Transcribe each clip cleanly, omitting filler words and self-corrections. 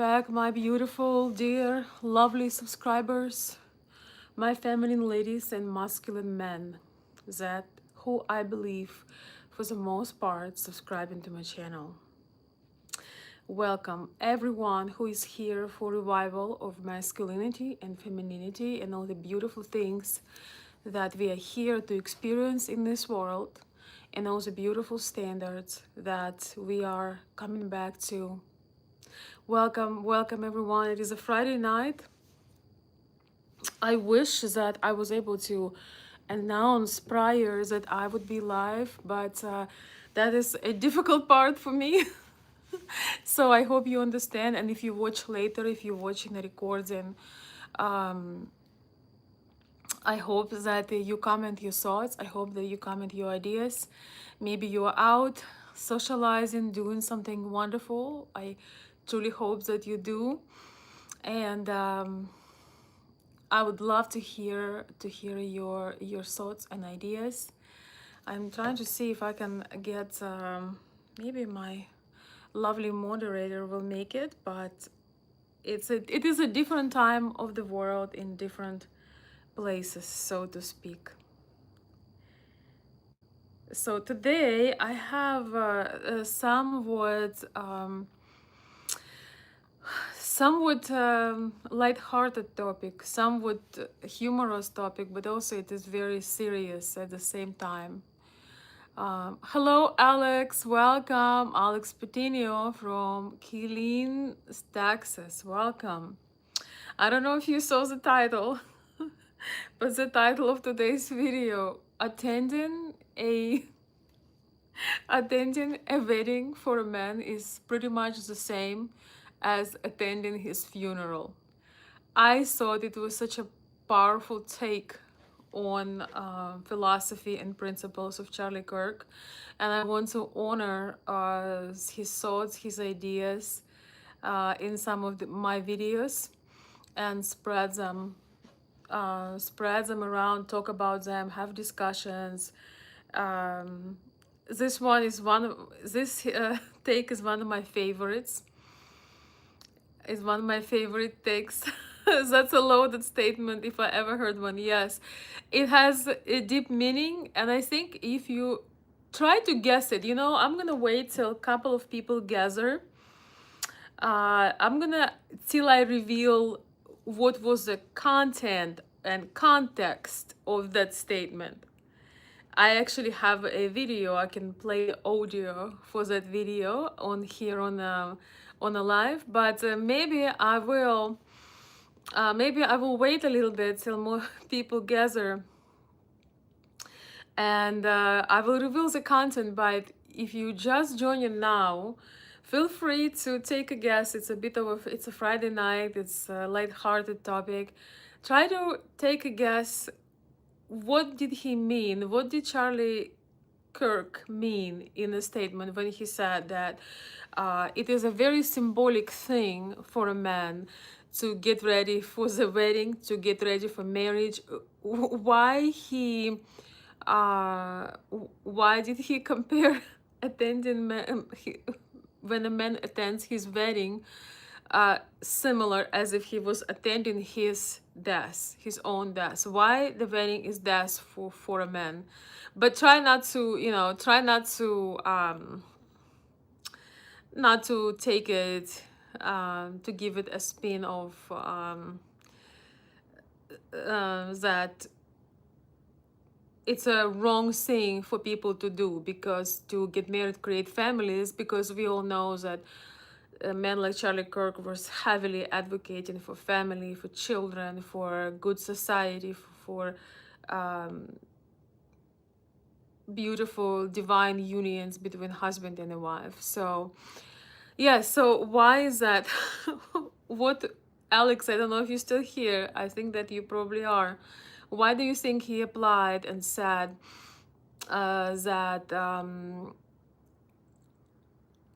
back, my beautiful, dear, lovely subscribers, my feminine ladies and masculine men that who I believe for the most part subscribing to my channel. Welcome everyone who is here for revival of masculinity and femininity and all the beautiful things that we are here to experience in this world, and all the beautiful standards that we are coming back to. Welcome everyone. It is a Friday night. I wish that I was able to announce prior that I would be live, but that is a difficult part for me. So I hope you understand. And if you watch later, if you're watching the recording, um, I hope that you comment your thoughts. I hope that you comment your ideas. Maybe you are out socializing, doing something wonderful. I truly hope that you do. And I would love to hear your thoughts and ideas. I'm trying to see if I can get maybe my lovely moderator will make it, but it is a different time of the world in different places, so to speak. So today I have a somewhat light-hearted topic, somewhat humorous topic, but also it is very serious at the same time. Hello, Alex. Welcome, Alex Patino from Killeen, Texas. Welcome. I don't know if you saw the title, but the title of today's video: a attending a wedding for a man is pretty much the same as attending his funeral. I thought it was such a powerful take on philosophy and principles of Charlie Kirk, and I want to honor his thoughts, his ideas in some of my videos and spread them around, talk about them, have discussions. Um, this one is one of this take is one of my favorites. Is one of my favorite takes. That's a loaded statement if I ever heard one. Yes, it has a deep meaning, and I think if you try to guess it, I'm gonna wait till a couple of people gather. I'm gonna till I reveal what was the content and context of that statement. I actually have a video. I can play audio for that video on here on a live, but maybe I will wait a little bit till more people gather, and I will reveal the content. But if you just join in now, feel free to take a guess. It's it's a Friday night. It's a light-hearted topic. Try to take a guess. What did he mean? What did Charlie Kirk mean in the statement when he said that it is a very symbolic thing for a man to get ready for the wedding, to get ready for marriage? Why did he compare attending when a man attends his wedding similar as if he was attending his death, his own death? Why the wedding is death for a man? But try not to, not to take it, to give it a spin of that it's a wrong thing for people to do, because to get married, create families, because we all know that a man like Charlie Kirk was heavily advocating for family, for children, for good society, for beautiful divine unions between husband and a wife. So yeah, so why is that? What, Alex, I don't know if you're still here. I think that you probably are. Why do you think he applied and said that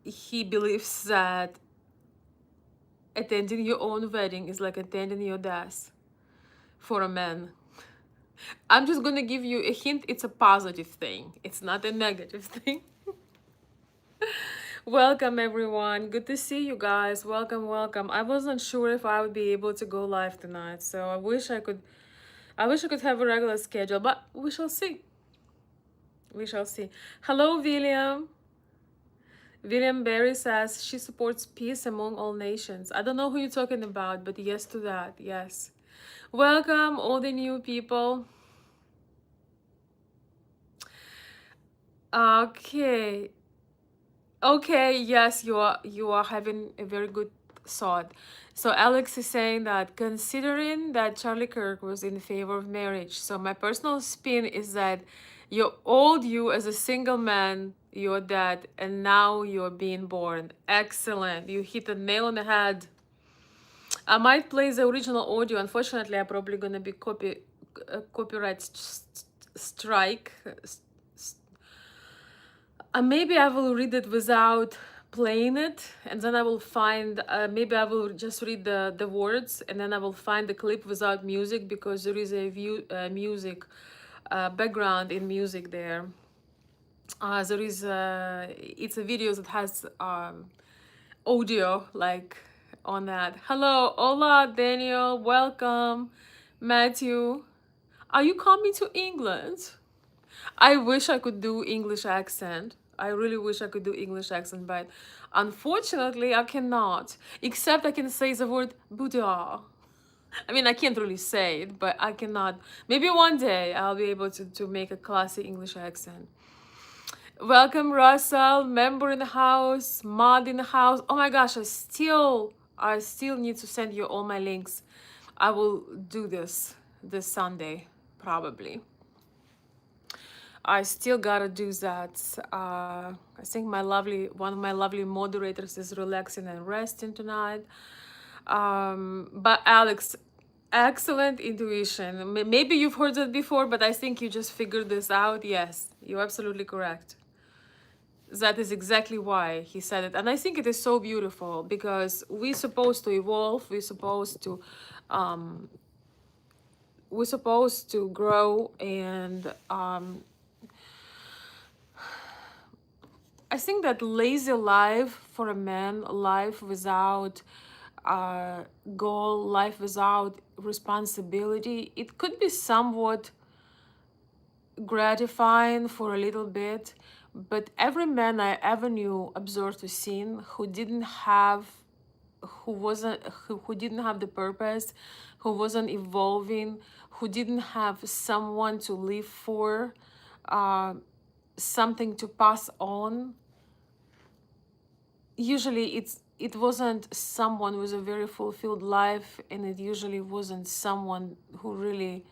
he believes that attending your own wedding is like attending your death for a man? I'm just gonna give you a hint. It's a positive thing. It's not a negative thing. Welcome everyone. Good to see you guys. Welcome, welcome. I wasn't sure if I would be able to go live tonight, so I wish I could have a regular schedule, but we shall see. We shall see. Hello, William. William Berry says she supports peace among all nations. I don't know who you're talking about, but yes to that. Yes. Welcome all the new people. Okay. Okay, yes, you are having a very good thought. So Alex is saying that considering that Charlie Kirk was in favor of marriage, so my personal spin is that you as a single man, you're dead, and now you're being born. Excellent. You hit the nail on the head. I might play the original audio. Unfortunately, I'm probably gonna be copyright strike. Maybe I will read it without playing it, and then I will find, maybe I will just read the words, and then I will find the clip without music, because there is a music background in music there. There is it's a video that has audio like on that. Hello, hola, Daniel, welcome, Matthew. Are you coming to England? I wish I could do English accent. I really wish I could do English accent, but unfortunately I cannot. Except I can say the word Buddha. I mean, I can't really say it, but I cannot. Maybe one day I'll be able to make a classy English accent. Welcome, Russell, member in the house, mod in the house. Oh my gosh, I still need to send you all my links. I will do this Sunday, probably. I still gotta do that. I think one of my lovely moderators is relaxing and resting tonight. But Alex, excellent intuition. Maybe you've heard it before, but I think you just figured this out. Yes, you're absolutely correct. That is exactly why he said it. And I think it is so beautiful, because we're supposed to evolve, we're supposed to grow, and I think that lazy life for a man, life without goal, life without responsibility, it could be somewhat gratifying for a little bit, but every man I ever knew, observed or seen, who didn't have the purpose, who wasn't evolving, who didn't have someone to live for, something to pass on, usually it wasn't someone with a very fulfilled life, and it usually wasn't someone who really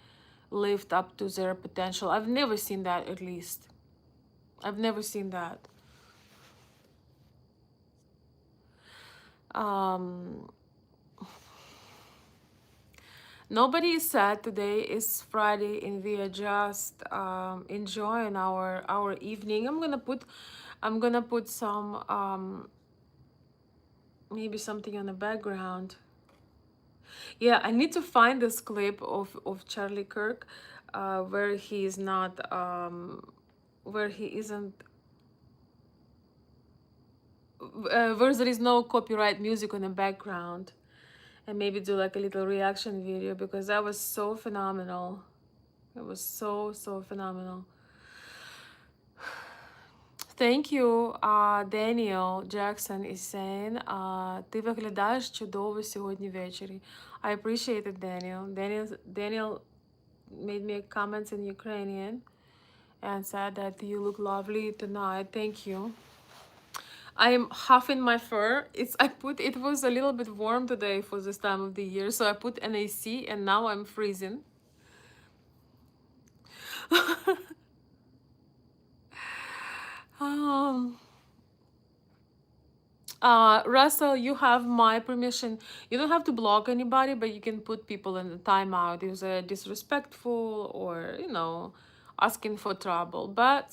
lived up to their potential. I've never seen that, at least. I've never seen that. Nobody is sad today. It's Friday, and we are just enjoying our evening. I'm gonna put some maybe something on the background. Yeah, I need to find this clip of Charlie Kirk, where he is not, where he isn't, where there is no copyright music on the background, and maybe do like a little reaction video, because that was so phenomenal. It was so phenomenal. Thank you, Daniel Jackson is saying, ти виглядаєш чудово сьогодні ввечері. I appreciate it, Daniel. Daniel made me comments in Ukrainian and said that you look lovely tonight. Thank you. I am huffing my fur. It was a little bit warm today for this time of the year, so I put an AC, and now I'm freezing. Russell, you have my permission. You don't have to block anybody, but you can put people in the timeout if they're disrespectful or, asking for trouble. But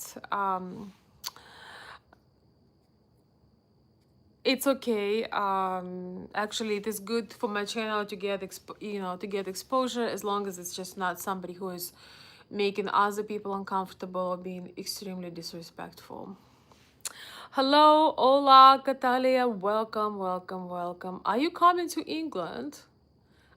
it's okay. Actually, it is good for my channel to get exposure, as long as it's just not somebody who is making other people uncomfortable or being extremely disrespectful. Hello, hola, Catalia. Welcome, welcome, welcome. Are you coming to England?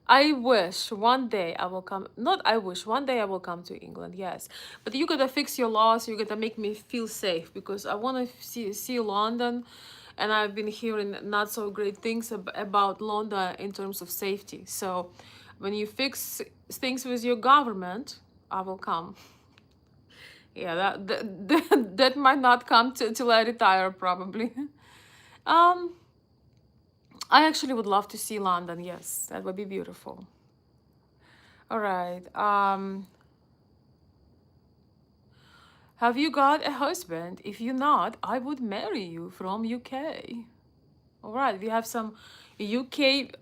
I wish one day I will come. Not I wish, one day I will come to England, yes. But you gotta fix your laws, you gotta make me feel safe because I wanna see London, and I've been hearing not so great things about London in terms of safety. So when you fix things with your government, I will come. Yeah, that might not come till I retire probably. Um, I actually would love to see London. Yes, that would be beautiful. All right. Have you got a husband? If you not, I would marry you from UK. All right, we have some UK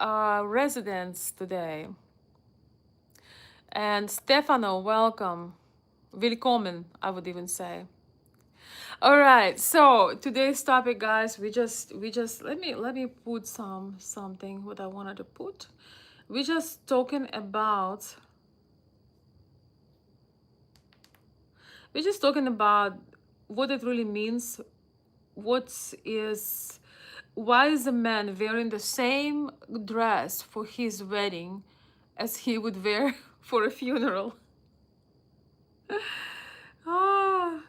residents today. And Stefano, welcome. Willkommen, I would even say. All right, so today's topic, guys, we just let me put something what I wanted to put. We're just talking about what it really means. What is Why is a man wearing the same dress for his wedding as he would wear for a funeral? Ah,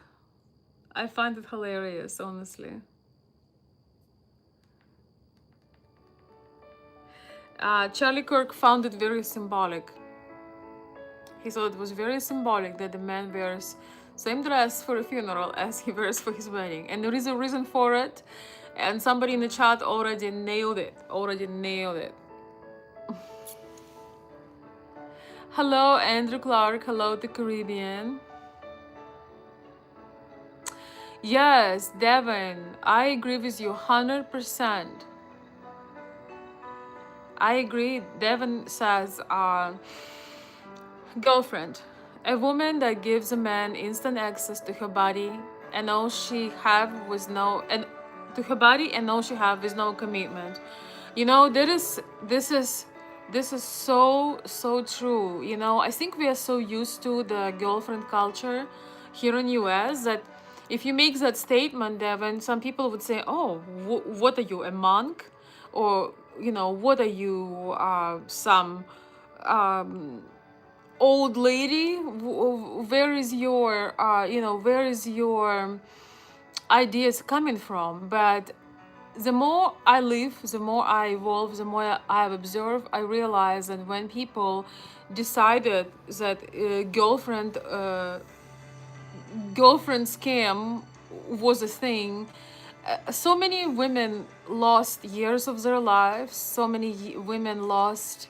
I find it hilarious, honestly. Charlie Kirk found it very symbolic. He thought it was very symbolic that the man wears same dress for a funeral as he wears for his wedding. And there is a reason for it. And somebody in the chat already nailed it. Hello, Andrew Clark. Hello, the Caribbean. Yes, Devin, I agree with you 100%. I agree. Devin says, girlfriend, a woman that gives a man instant access to her body and all she have with no and to her body and all she have is no commitment. You know, this is so true. You know, I think we are so used to the girlfriend culture here in US that if you make that statement, Devin, some people would say, "Oh, what are you, a monk?" Or, you know, what are you, some old lady? Where is your, where is your ideas coming from? But the more I live, the more I evolve, the more I observe, I realize that when people decided that girlfriend scam was a thing, so many women lost years of their lives. So many women lost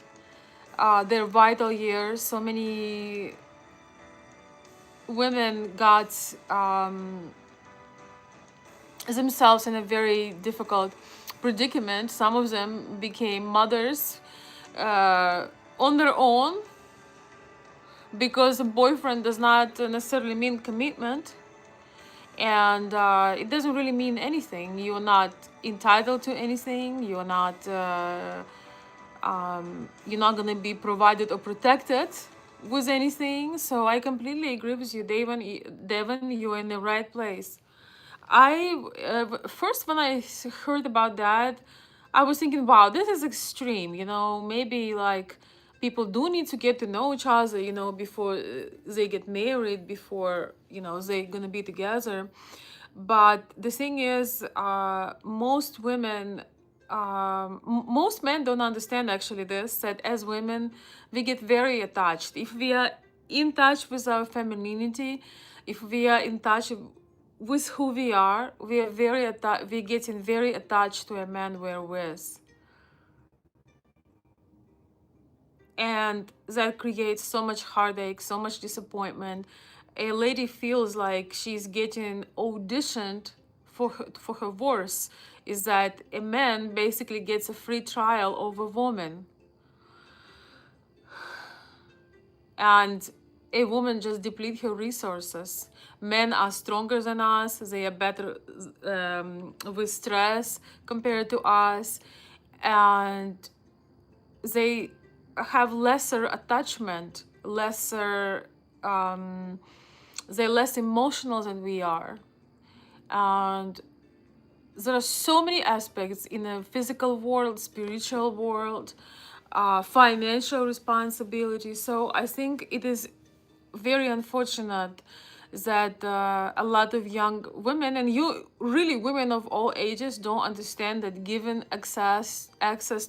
their vital years. So many women got themselves in a very difficult predicament. Some of them became mothers on their own because a boyfriend does not necessarily mean commitment, and it doesn't really mean anything. You're not entitled to anything. You're not gonna be provided or protected with anything. So I completely agree with you, Devin. You're in the right place. First, when I heard about that, I was thinking, wow, this is extreme. You know, maybe like people do need to get to know each other, you know, before they get married, before, you know, they're gonna be together. But the thing is, most men don't understand actually this, that as women, we get very attached. If we are in touch with our femininity, if we are in touch with who we are we're getting very attached to a man we're with. And that creates so much heartache, so much disappointment. A lady feels like she's getting auditioned for her worth, is that a man basically gets a free trial of a woman, and a woman just deplete her resources. Men are stronger than us. They are better with stress compared to us, and they have lesser attachment, they're less emotional than we are. And there are so many aspects in a physical world, spiritual world, financial responsibility. So I think it is very unfortunate that a lot of young women, and you really women of all ages, don't understand that given access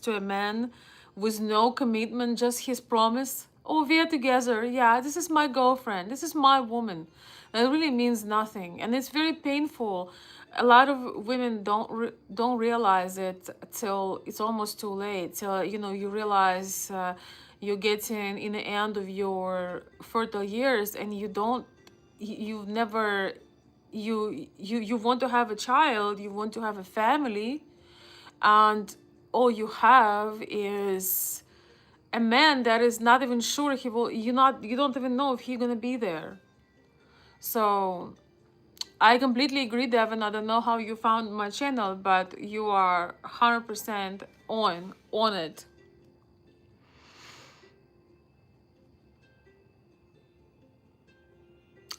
to a man with no commitment, just his promise, oh, we are together, yeah, this is my girlfriend, this is my woman, that really means nothing, and it's very painful. A lot of women don't realize it till it's almost too late, till you realize you're getting in the end of your fertile years, and you've never, you want to have a child, you want to have a family, and all you have is a man that is not even sure he will, you don't even know if he's gonna be there. So I completely agree, Devin. I don't know how you found my channel, but you are 100% on it.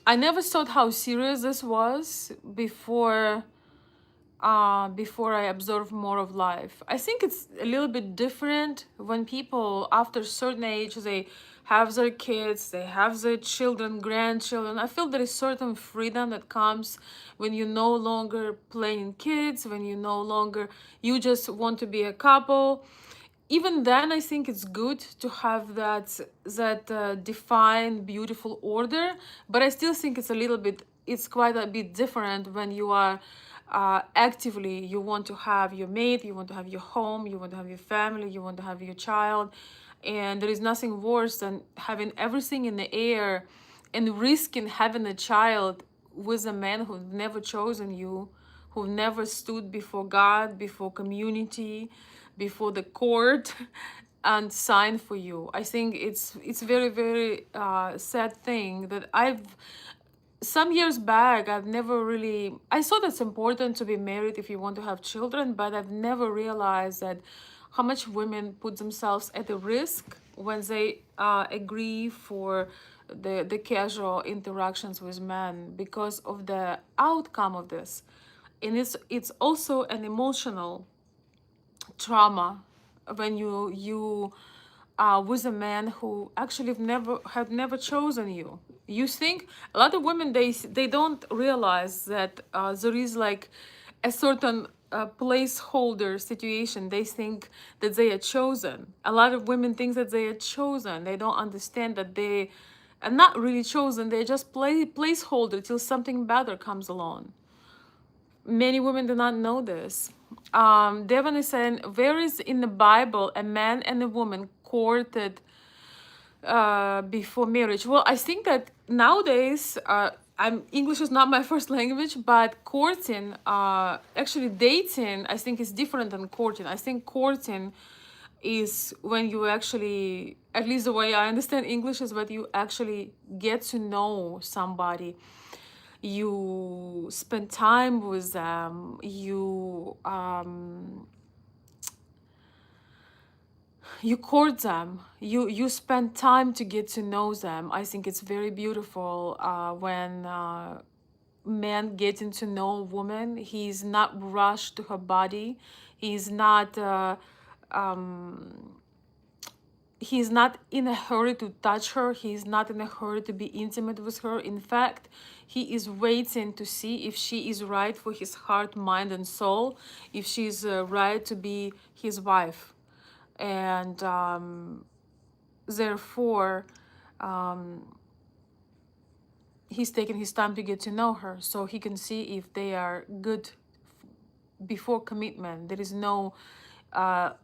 I never thought how serious this was before I observe more of life. I think it's a little bit different when people after a certain age, they have their kids, they have their children, grandchildren. I feel there is certain freedom that comes when you no longer playing kids, when you no longer, you just want to be a couple. Even then I think it's good to have that defined beautiful order, but I still think it's quite a bit different when you are actively, you want to have your mate, you want to have your home, you want to have your family, you want to have your child, and there is nothing worse than having everything in the air and risking having a child with a man who's never chosen you, who never stood before God, before community, before the court, and signed for you. I think it's very, very sad thing that some years back, I've never really, I thought it's important to be married if you want to have children, but I've never realized that how much women put themselves at a risk when they agree for the casual interactions with men because of the outcome of this. And it's also an emotional trauma when you with a man who actually have never chosen you. You think a lot of women, they don't realize that there is like a certain placeholder situation. They think that they are chosen. A lot of women think that they are chosen. They don't understand that they are not really chosen. They're just placeholder till something better comes along. Many women do not know this. Devon is saying, where is in the Bible a man and a woman courted before marriage? Well, I think that nowadays, English is not my first language, but courting, actually dating, I think is different than courting. I think courting is when you actually, at least the way I understand English, is when you actually get to know somebody, you spend time with them, you court them, you spend time to get to know them. I think it's very beautiful when man getting to know a woman. He's not rushed to her body, he's not he's not in a hurry to touch her. He's not in a hurry to be intimate with her. In fact, he is waiting to see if she is right for his heart, mind, and soul, if she's right to be his wife. And therefore, he's taking his time to get to know her so he can see if they are good before commitment. There is no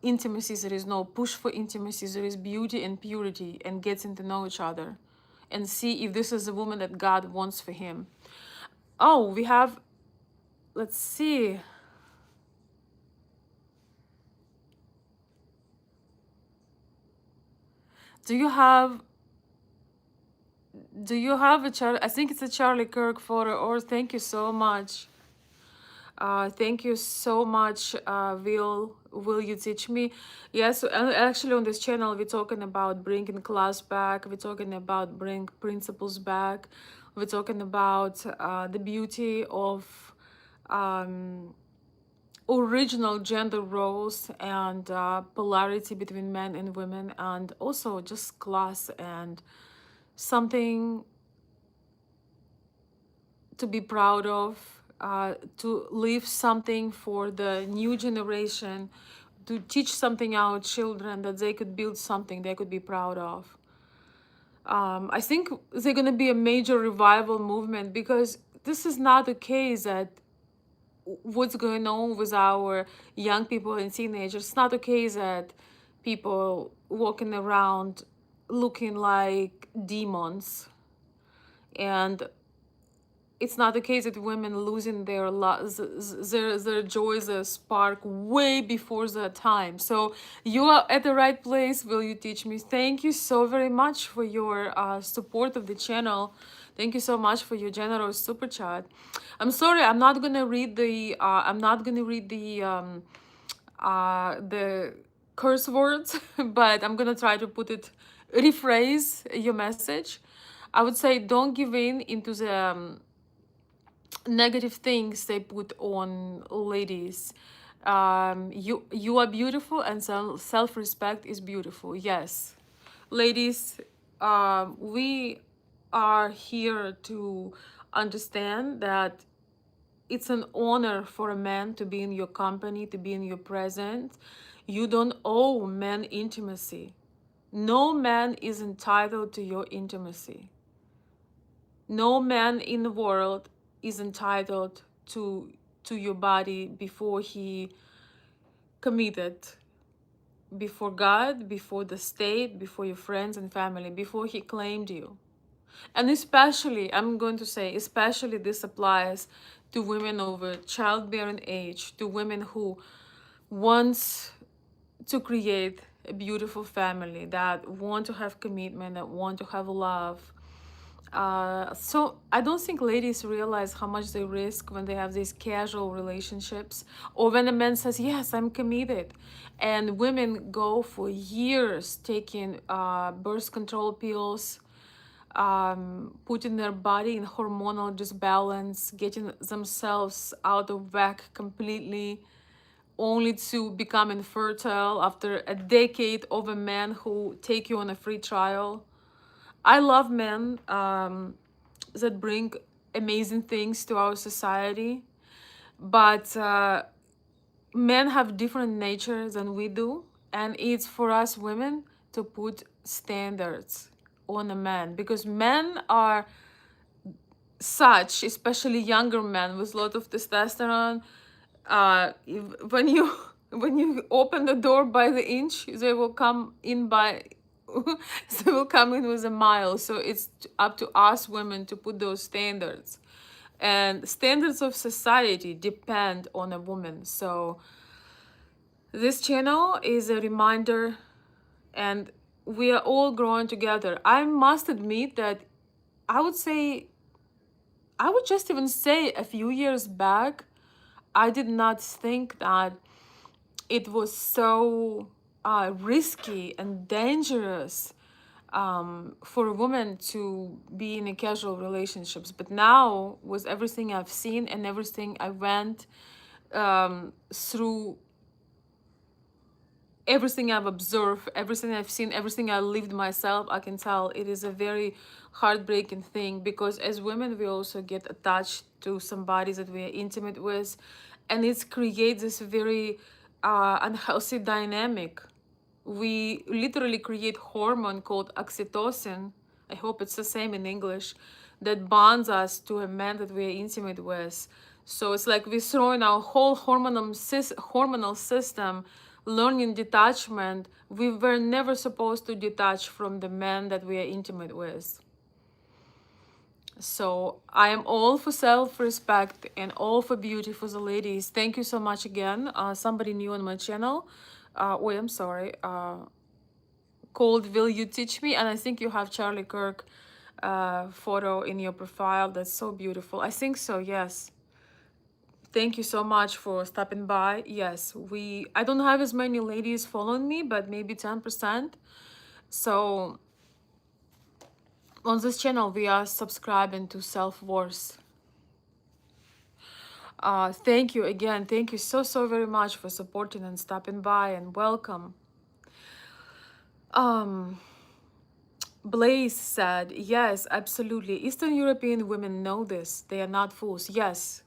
intimacy, there is no push for intimacy, there is beauty and purity and getting to know each other and see if this is a woman that God wants for him. Oh, we have, let's see. Do you have a Charlie? I think it's a Charlie Kirk photo. Or thank you so much. Thank you so much. Will you teach me? Yes, actually on this channel we're talking about bringing class back. We're talking about bring principles back. We're talking about the beauty of original gender roles and polarity between men and women, and also just class and something to be proud of, to leave something for the new generation, to teach something our children that they could build something they could be proud of. I think there's going to be a major revival movement, because this is not the case that what's going on with our young people and teenagers. It's not the case that people walking around looking like demons, and it's not the case that women losing their joys, their spark way before the time. So you are at the right place. Will you teach me? Thank you so very much for your support of the channel. Thank you so much for your generous super chat. I'm sorry, I'm not gonna read the the curse words, but I'm gonna try to rephrase your message. I would say don't give in into the negative things they put on ladies. You are beautiful, and self-respect is beautiful. Yes, ladies, we are here to understand that it's an honor for a man to be in your company, to be in your presence. You don't owe men intimacy. No man is entitled to your intimacy. No man in the world is entitled to your body before he committed, before God, before the state, before your friends and family, before he claimed you. And especially, I'm going to say, especially this applies to women over childbearing age, to women who wants to create a beautiful family, that want to have commitment, that want to have love. So I don't think ladies realize how much they risk when they have these casual relationships, or when a man says, yes, I'm committed, and women go for years taking birth control pills, putting their body in hormonal disbalance, getting themselves out of whack completely, only to become infertile after a decade of a man who take you on a free trial. I love men that bring amazing things to our society, but men have different nature than we do, and it's for us women to put standards on a man, because men are such, especially younger men with a lot of testosterone. When you when you open the door by the inch, they will come in by they will come in with a mile. So it's up to us women to put those standards, and standards of society depend on a woman. So this channel is a reminder, and we are all growing together. I must admit that I would say, I would just even say a few years back, I did not think that it was so risky and dangerous for a woman to be in a casual relationships. But now, with everything I've seen and everything I went through, everything I've observed, everything I've seen, everything I lived myself, I can tell it is a very heartbreaking thing, because as women we also get attached to somebody that we are intimate with, and it creates this very unhealthy dynamic. We literally create hormone called oxytocin, I hope it's the same in English, that bonds us to a man that we are intimate with. So it's like we're throwing our whole hormonal system, learning detachment. We were never supposed to detach from the man that we are intimate with. So I am all for self-respect and all for beauty for the ladies. Thank you so much again. Somebody new on my channel. Wait, I'm sorry. Called Will You Teach Me? And I think you have Charlie Kirk photo in your profile. That's so beautiful. I think so, yes. Thank you so much for stopping by. Yes, I don't have as many ladies following me, but maybe 10%. So on this channel, we are subscribing to self-worth. Thank you again. Thank you so, so very much for supporting and stopping by, and welcome. Um, Blaze said, yes, absolutely. Eastern European women know this. They are not fools. Yes,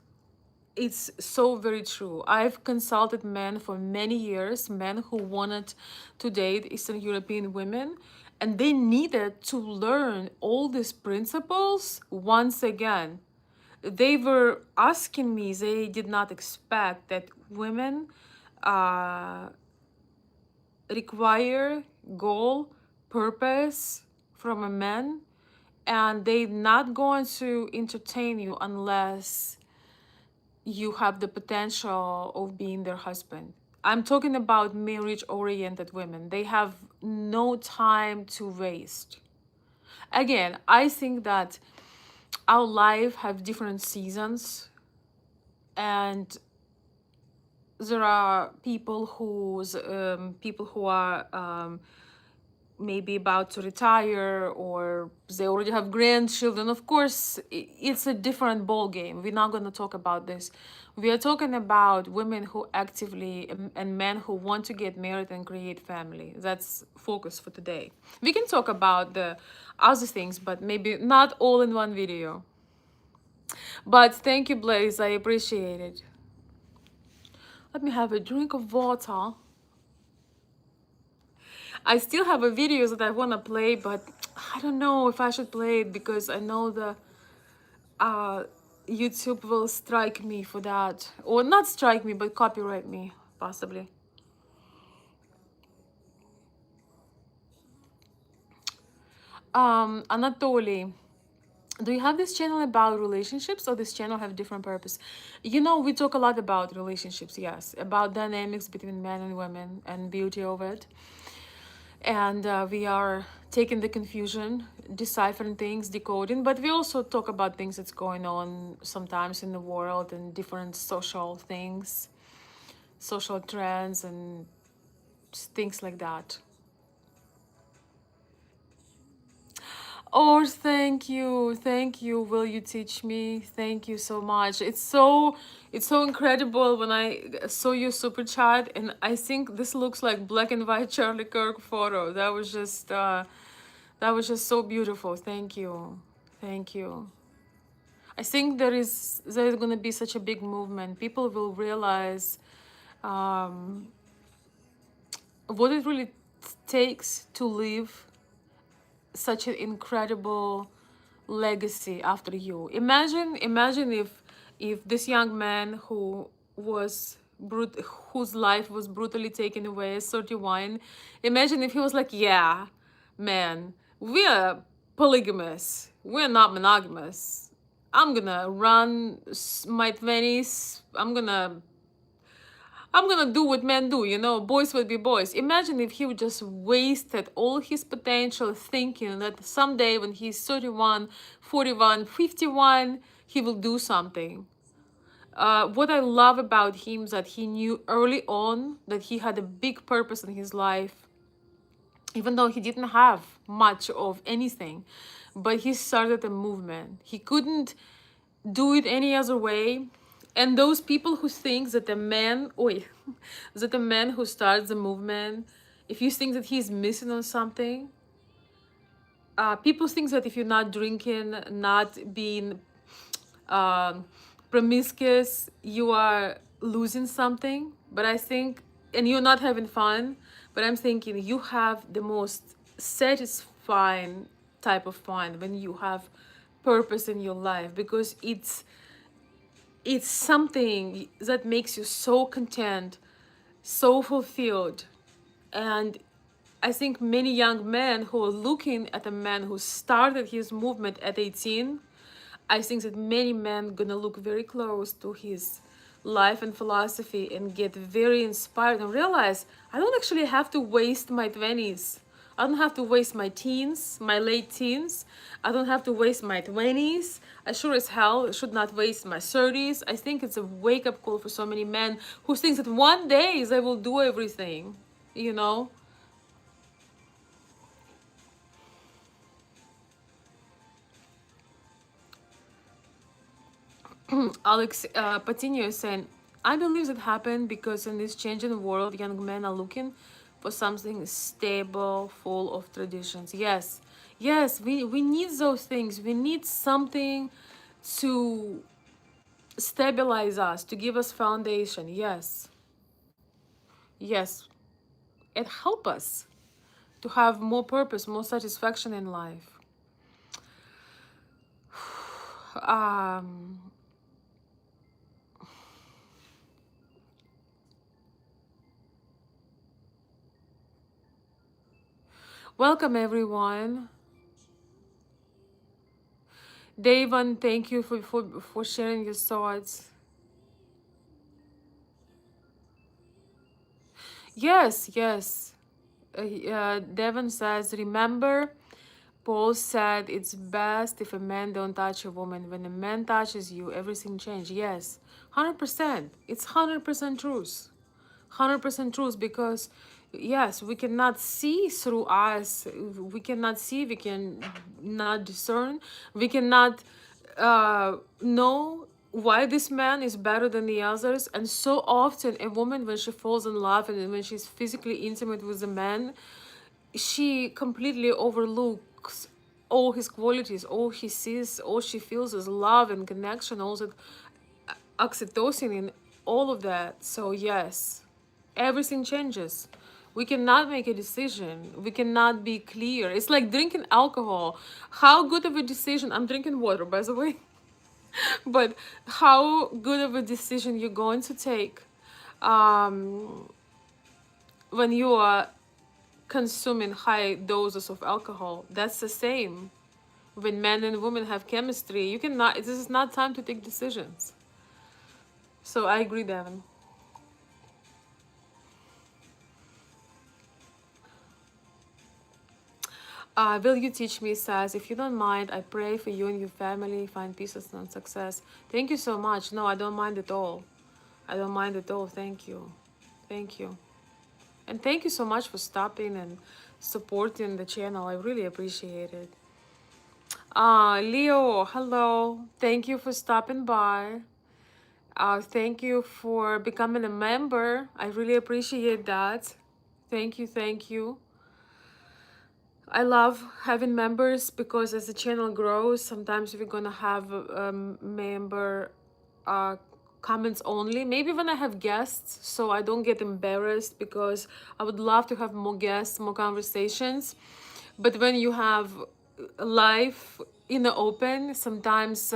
it's so very true. I've consulted men for many years, men who wanted to date Eastern European women, and they needed to learn all these principles once again. They were asking me, they did not expect that women uh, require goal, purpose from a man, and they're not going to entertain you unless you have the potential of being their husband. I'm talking about marriage oriented women. They have no time to waste. Again, I think that our life have different seasons, and there are people who are maybe about to retire, or they already have grandchildren. Of course, it's a different ball game. We're not going to talk about this. We are talking about women who actively, and men who want to get married and create family. That's focus for today. We can talk about the other things, but maybe not all in one video. But thank you, Blaze. I appreciate it. Let me have a drink of water. I still have a videos that I want to play, but I don't know if I should play it because I know the uh, YouTube will strike me for that. Or not strike me, but copyright me, possibly. Anatoly, do you have this channel about relationships, or this channel have different purpose? You know, we talk a lot about relationships, yes, about dynamics between men and women and beauty of it. And we are taking the confusion, deciphering things, decoding, but we also talk about things that's going on sometimes in the world and different social things, social trends and things like that. Oh, thank you. Will you teach me? Thank you so much. It's so incredible when I saw your super chat, and I think this looks like black and white Charlie Kirk photo. That was just so beautiful. Thank you. Thank you. I think there's gonna be such a big movement. People will realize um, what it really takes to live such an incredible legacy after you. Imagine if this young man whose life was brutally taken away at 31, imagine if he was like, yeah, man, we are polygamous, we're not monogamous. I'm gonna run my 20s. I'm gonna do what men do, boys will be boys. Imagine if he would just wasted all his potential thinking that someday when he's 31, 41, 51, he will do something. What I love about him is that he knew early on that he had a big purpose in his life, even though he didn't have much of anything. But he started a movement. He couldn't do it any other way. And those people who think that a man, that a man who starts a movement, if you think that he's missing on something, people think that if you're not drinking, not being promiscuous, you are losing something. But I think, and you're not having fun, but I'm thinking you have the most satisfying type of fun when you have purpose in your life, because it's something that makes you so content, so fulfilled. And I think many young men who are looking at a man who started his movement at 18, I think that many men gonna look very close to his life and philosophy and get very inspired and realize I don't actually have to waste my 20s. I don't have to waste my teens, my late teens. I don't have to waste my 20s. I sure as hell should not waste my 30s. I think it's a wake-up call for so many men who think that one day they will do everything, you know? Alex Patino is saying, I believe it happened because in this changing world, young men are looking for something stable, full of traditions. Yes, yes, we need those things. We need something to stabilize us, to give us foundation. Yes, yes, it help us to have more purpose, more satisfaction in life. Um, Welcome everyone. Davon, thank you for sharing your thoughts. Yes, yes. Devon says, remember, Paul said it's best if a man don't touch a woman. When a man touches you, everything changes. Yes, 100%. It's 100% truth. 100% truth, because yes, we cannot see through us. We cannot see, we can not discern, we cannot know why this man is better than the others. And so often a woman, when she falls in love and when she's physically intimate with a man, she completely overlooks all his qualities. All he sees, all she feels is love and connection, all that oxytocin and all of that. So yes, everything changes. We cannot make a decision, we cannot be clear. It's like drinking alcohol. How good of a decision, I'm drinking water by the way, but how good of a decision you're going to take um, when you are consuming high doses of alcohol. That's the same when men and women have chemistry. You cannot, this is not time to take decisions. So I agree, Devin. Will you teach me, says, if you don't mind, I pray for you and your family, find peace and success. Thank you so much. No, I don't mind at all. I don't mind at all. Thank you. Thank you. And thank you so much for stopping and supporting the channel. I really appreciate it. Leo, hello. Thank you for stopping by. Thank you for becoming a member. I really appreciate that. Thank you, thank you. I love having members because as the channel grows, sometimes we're gonna have member uh, comments only. Maybe when I have guests, so I don't get embarrassed, because I would love to have more guests, more conversations. But when you have life in the open, sometimes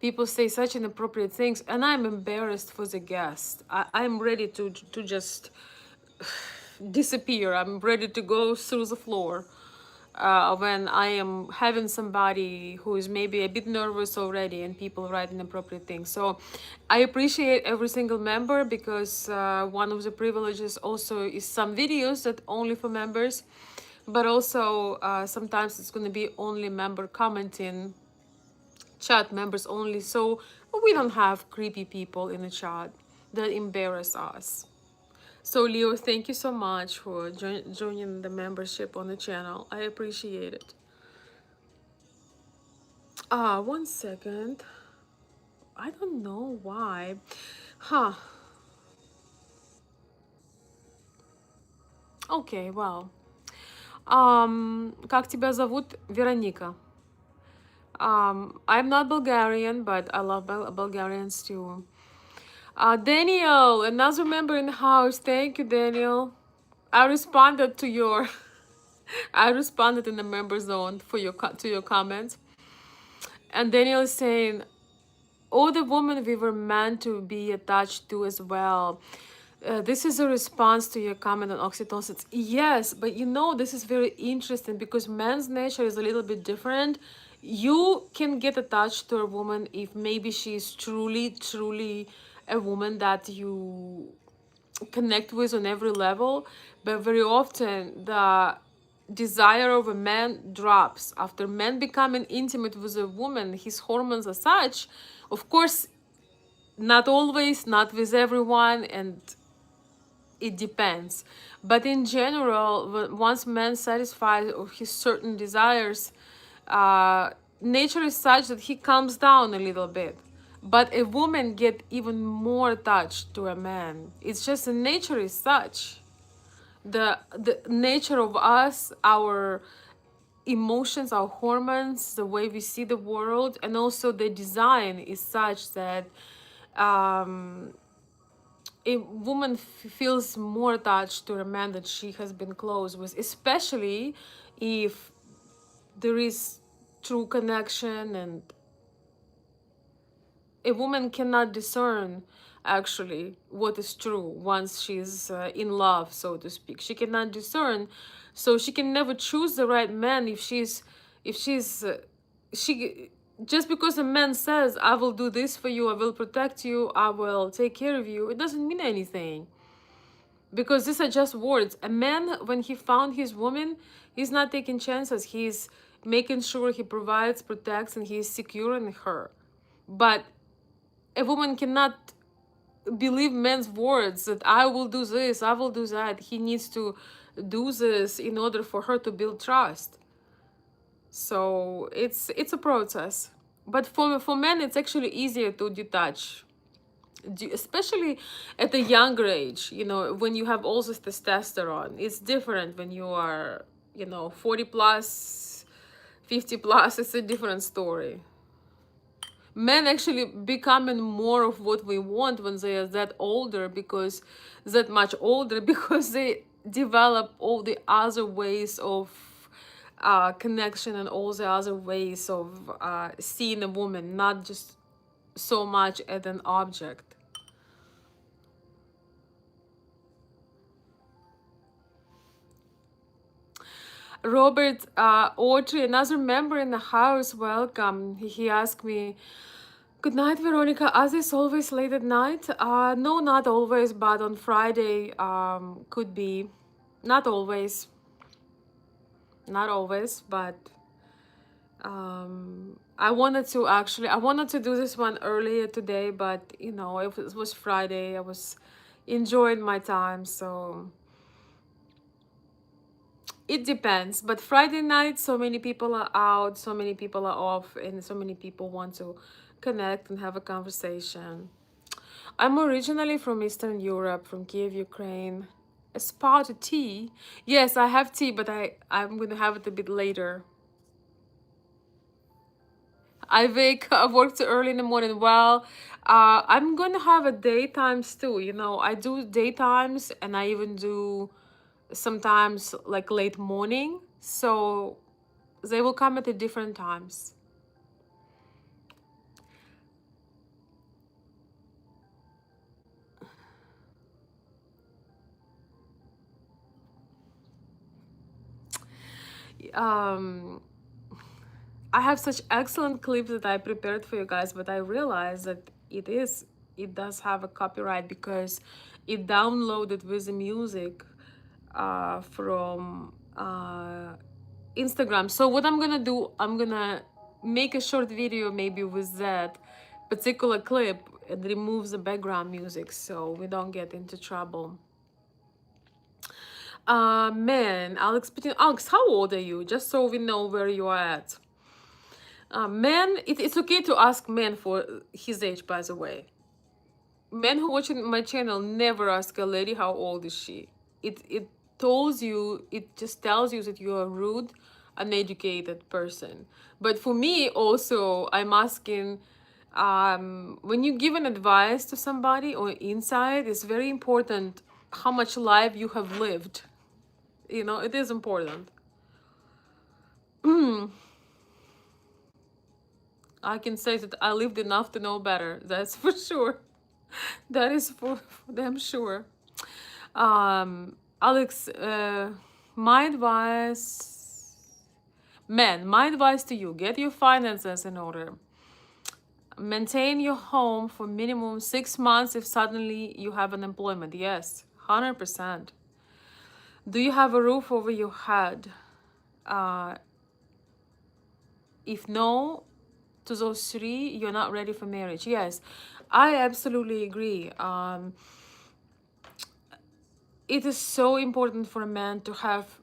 people say such inappropriate things, and I'm embarrassed for the guest. I'm ready to just disappear. I'm ready to go through the floor when I am having somebody who is maybe a bit nervous already and people write inappropriate things. So I appreciate every single member, because one of the privileges also is some videos that only for members, but also sometimes it's going to be only member commenting, chat members only. So we don't have creepy people in the chat that embarrass us. So Leo, thank you so much for joining the membership on the channel. I appreciate it. One second. I don't know why. Huh. Okay, well. Как тебя зовут? Вероника. I'm not Bulgarian, but I love Bulgarians too. Daniel, another member in the house. Thank you, Daniel. I responded to your I responded in the member zone for your to your comments. And Daniel is saying, "Oh, the woman we were meant to be attached to as well." This is a response to your comment on oxytocin. Yes, but you know, this is very interesting because man's nature is a little bit different. You can get attached to a woman if maybe she's truly, truly a woman that you connect with on every level, but very often the desire of a man drops after man becoming intimate with a woman. His hormones are such, of course, not always, not with everyone, and it depends, but in general, once man satisfies his certain desires, nature is such that he calms down a little bit. But a woman get even more attached to a man. It's just the nature is such. The nature of us, our emotions, our hormones, the way we see the world, and also the design is such that um, a woman feels more attached to a man that she has been close with, especially if there is true connection, and a woman cannot discern actually what is true once she's in love, so to speak. She cannot discern, so she can never choose the right man if she's she just because a man says, I will do this for you, I will protect you, I will take care of you, it doesn't mean anything, because these are just words. A man, when he found his woman, he's not taking chances, he's making sure he provides, protects, and he's secure in her. But a woman cannot believe men's words that I will do this, I will do that. He needs to do this in order for her to build trust. So it's a process. But for men, it's actually easier to detach, especially at a younger age. You know, when you have all this testosterone, it's different when you are, 40 plus, 50 plus. It's a different story. Men actually becoming more of what we want when they are that older, because that much older, because they develop all the other ways of connection, and all the other ways of seeing a woman, not just so much as an object. Robert Autry, another member in the house, welcome. He asked me, good night, Veronica. Are this always late at night? No, not always, but on Friday could be. Not always. Not always, but I wanted to do this one earlier today, but it was Friday. I was enjoying my time, so it depends. But Friday night, so many people are out, so many people are off, and so many people want to connect and have a conversation. I'm originally from Eastern Europe, from Kiev, Ukraine. A spa to tea. Yes, I have tea, but I'm going to have it a bit later. I work too early in the morning. Well, I'm going to have a daytimes too. I do daytimes, and I even do sometimes like late morning. So they will come at the different times. Um, I have such excellent clips that I prepared for you guys, but I realized that it does have a copyright, because it downloaded with the music from Instagram. So what I'm gonna do, I'm gonna make a short video maybe with that particular clip and remove the background music so we don't get into trouble. Man, Alex, how old are you? Just so we know where you are at. Men, it's okay to ask men for his age, by the way. Men who watching my channel never ask a lady how old is she. It just tells you that you are a rude, uneducated person. But for me also, I'm asking, when you give an advice to somebody or insight, it's very important how much life you have lived. It is important. I can say that I lived enough to know better. That's for sure. That is for damn sure. Alex, my advice, man, my advice to you: get your finances in order. Maintain your home for minimum 6 months if suddenly you have unemployment. Yes, 100%. Do you have a roof over your head? If no, to those three, you're not ready for marriage. Yes, I absolutely agree. It is so important for a man to have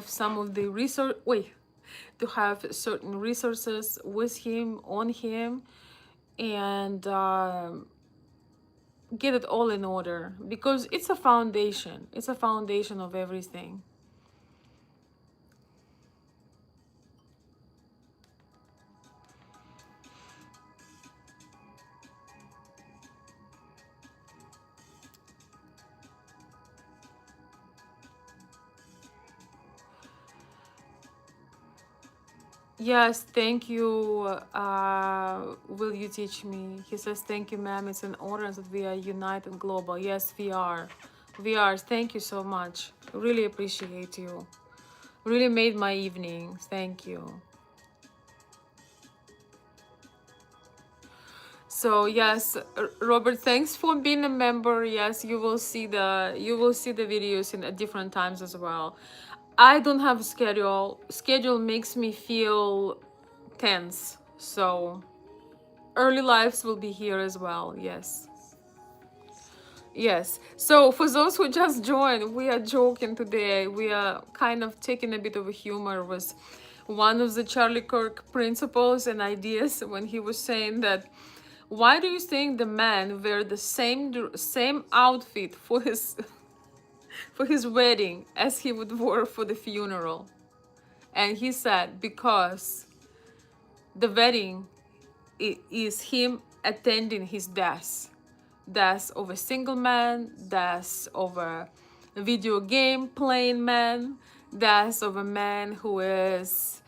some of the to have certain resources with him, on him, and get it all in order, because it's a foundation. It's a foundation of everything. Yes, thank you. Will you teach me? He says, thank you, ma'am. It's an honor that we are united global. Yes, we are. We are. Thank you so much. Really appreciate you. Really made my evening. Thank you. So yes, Robert, thanks for being a member. Yes, you will see the videos in at different times as well. I don't have a schedule. Schedule makes me feel tense. So early lives will be here as well. Yes. Yes. So for those who just joined, we are joking today. We are kind of taking a bit of a humor with one of the Charlie Kirk principles and ideas when he was saying that, why do you think the man wear the same outfit for his for his wedding as he would wear for the funeral? And he said, because the wedding is him attending his death of a single man, death of a video game playing man, death of a man who has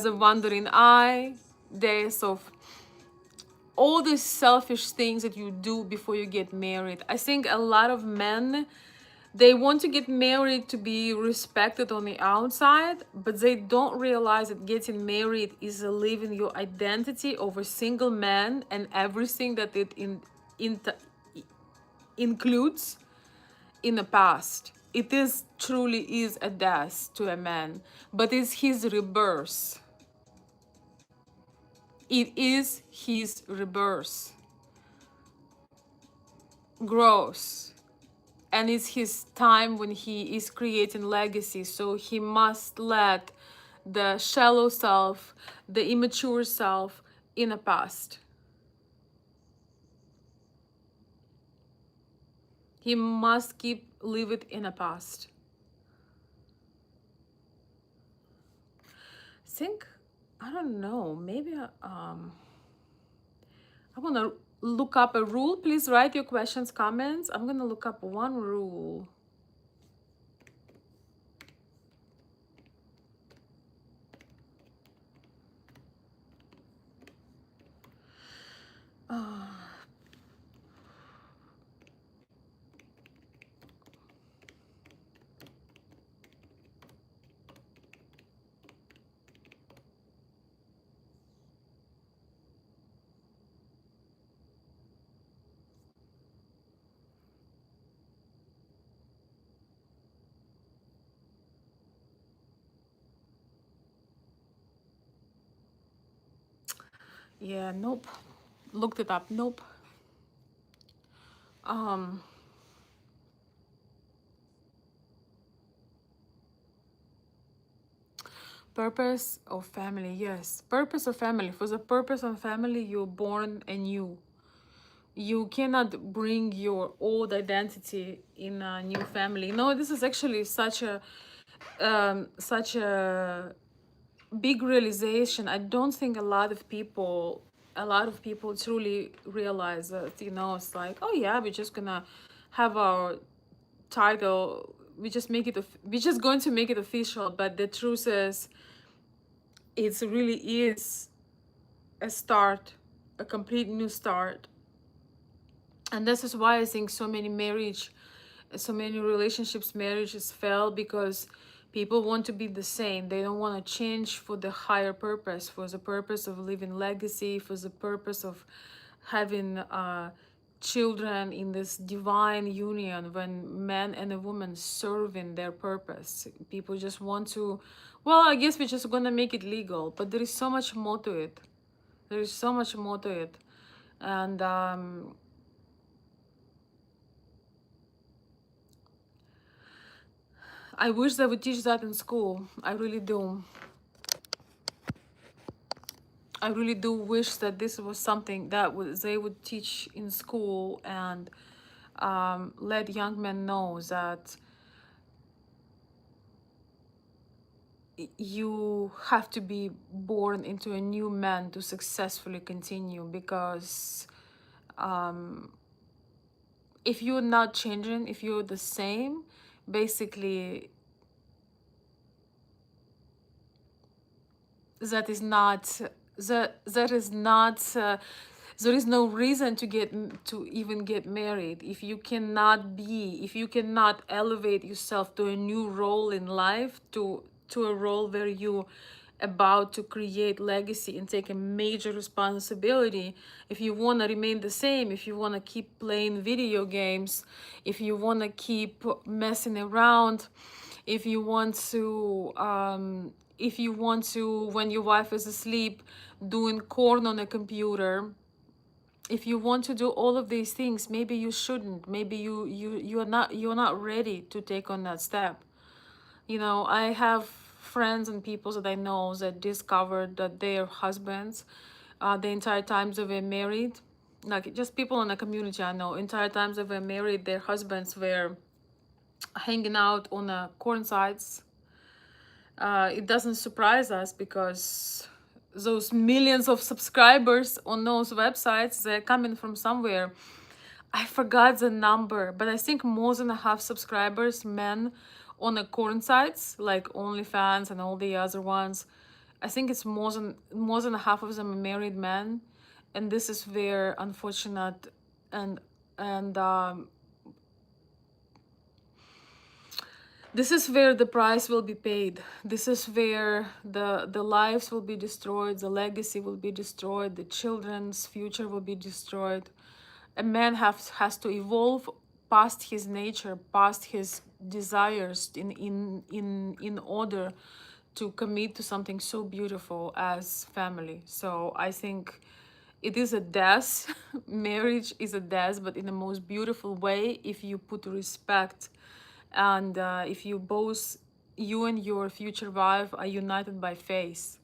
a wandering eye, death of all these selfish things that you do before you get married. I think a lot of men, they want to get married to be respected on the outside, but they don't realize that getting married is leaving your identity of a single man and everything that it includes in the past. It is truly is a death to a man, but it's his rebirth. It is his rebirth, growth, and it's his time when he is creating legacy. So he must let the shallow self, the immature self, in the past. He must leave it in the past. Think, I don't know, maybe I want to look up a rule. Please write your questions, comments. I'm going to look up one rule. Yeah, nope. Looked it up. Nope. Purpose of family. Yes, purpose of family. For the purpose of family, you're born anew. You cannot bring your old identity in a new family. No, this is actually such a big realization. I don't think a lot of people truly realize that, it's like, oh yeah, we're just gonna have our title, we're just going to make it official. But the truth is, it really is a start, a complete new start. And this is why I think so many relationships, marriages fail, because people want to be the same. They don't want to change for the higher purpose, for the purpose of living legacy, for the purpose of having children in this divine union, when man and a woman serving their purpose. People just want to, well, I guess we're just gonna make it legal, but there is so much more to it. There is so much more to it. And I wish they would teach that in school. I really do. I really do wish that this was something that they would teach in school, and let young men know that you have to be born into a new man to successfully continue, because if you're not changing, if you're the same, basically that is not that is not there is no reason to even get married. If you cannot be, if you cannot elevate yourself to a new role in life, to a role where you about to create legacy and take a major responsibility, if you want to remain the same, if you want to keep playing video games, if you want to keep messing around, if you want to when your wife is asleep doing corn on a computer, if you want to do all of these things, maybe you shouldn't, maybe you're not ready to take on that step. You know, I have friends and people that I know that discovered that their husbands, the entire times they were married, like just people in the community I know, entire times they were married, their husbands were hanging out on corn sites. It doesn't surprise us, because those millions of subscribers on those websites, they're coming from somewhere. I forgot the number, but I think more than a half subscribers, men, on the corn sites like OnlyFans and all the other ones. I think it's more than half of them are married men, and this is very unfortunate, and and this is where the price will be paid. This is where the lives will be destroyed, the legacy will be destroyed, the children's future will be destroyed. A man has to evolve past his nature, past his desires, in order to commit to something so beautiful as family. So I think it is a death. Marriage is a death, but in the most beautiful way, if you put respect, and if you both, you and your future wife, are united by faith.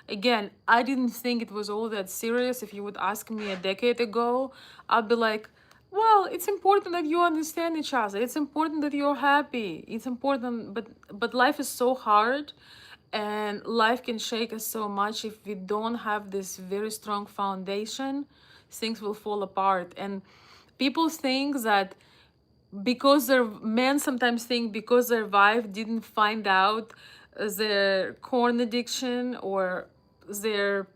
Again, I didn't think it was all that serious. If you would ask me a decade ago, I'd be like, well, it's important that you understand each other, it's important that you're happy, it's important, but life is so hard, and life can shake us so much. If we don't have this very strong foundation, things will fall apart. And people think that because their men sometimes think because their wife didn't find out their corn addiction or their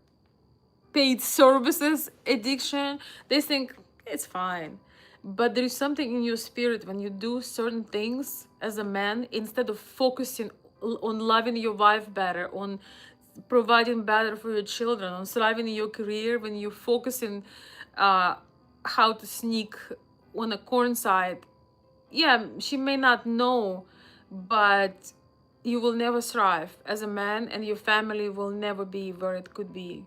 paid services addiction, they think it's fine. But there is something in your spirit when you do certain things as a man, instead of focusing on loving your wife better, on providing better for your children, on thriving in your career, when you focus in how to sneak on a corn side, yeah, she may not know, but you will never thrive as a man, and your family will never be where it could be.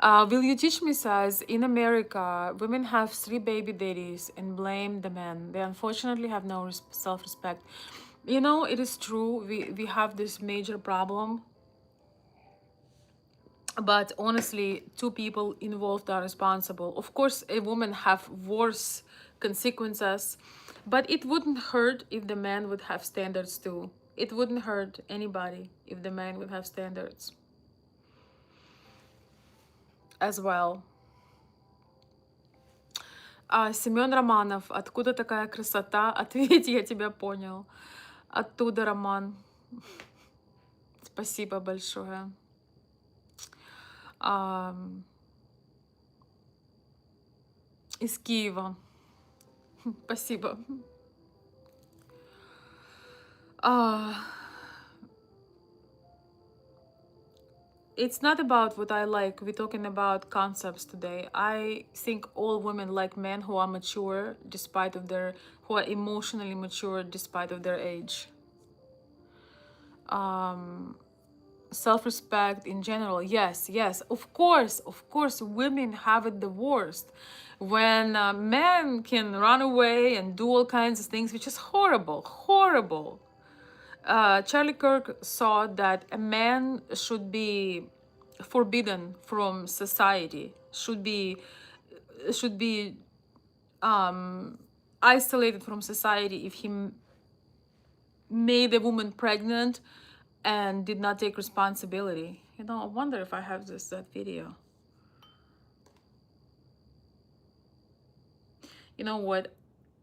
Will you teach me says, in America, women have 3 baby daddies and blame the men. They unfortunately have no self-respect. You know, it is true. We have this major problem. But honestly, 2 people involved are responsible. Of course, a woman have worse consequences, but it wouldn't hurt if the man would have standards too. It wouldn't hurt anybody if the man would have standards as well. Семен Романов, откуда такая красота? Ответь, я тебя понял. Оттуда, Роман. Спасибо большое. Из Киева. Спасибо. It's not about what I like. We're talking about concepts today. I think all women like men who are mature despite of their, who are emotionally mature despite of their age. self-respect in general. Yes, yes, of course, women have it the worst when men can run away and do all kinds of things, which is horrible, horrible. Charlie Kirk saw that a man should be forbidden from society, should be isolated from society if he made a woman pregnant and did not take responsibility. You know, I wonder if I have that video. You know what?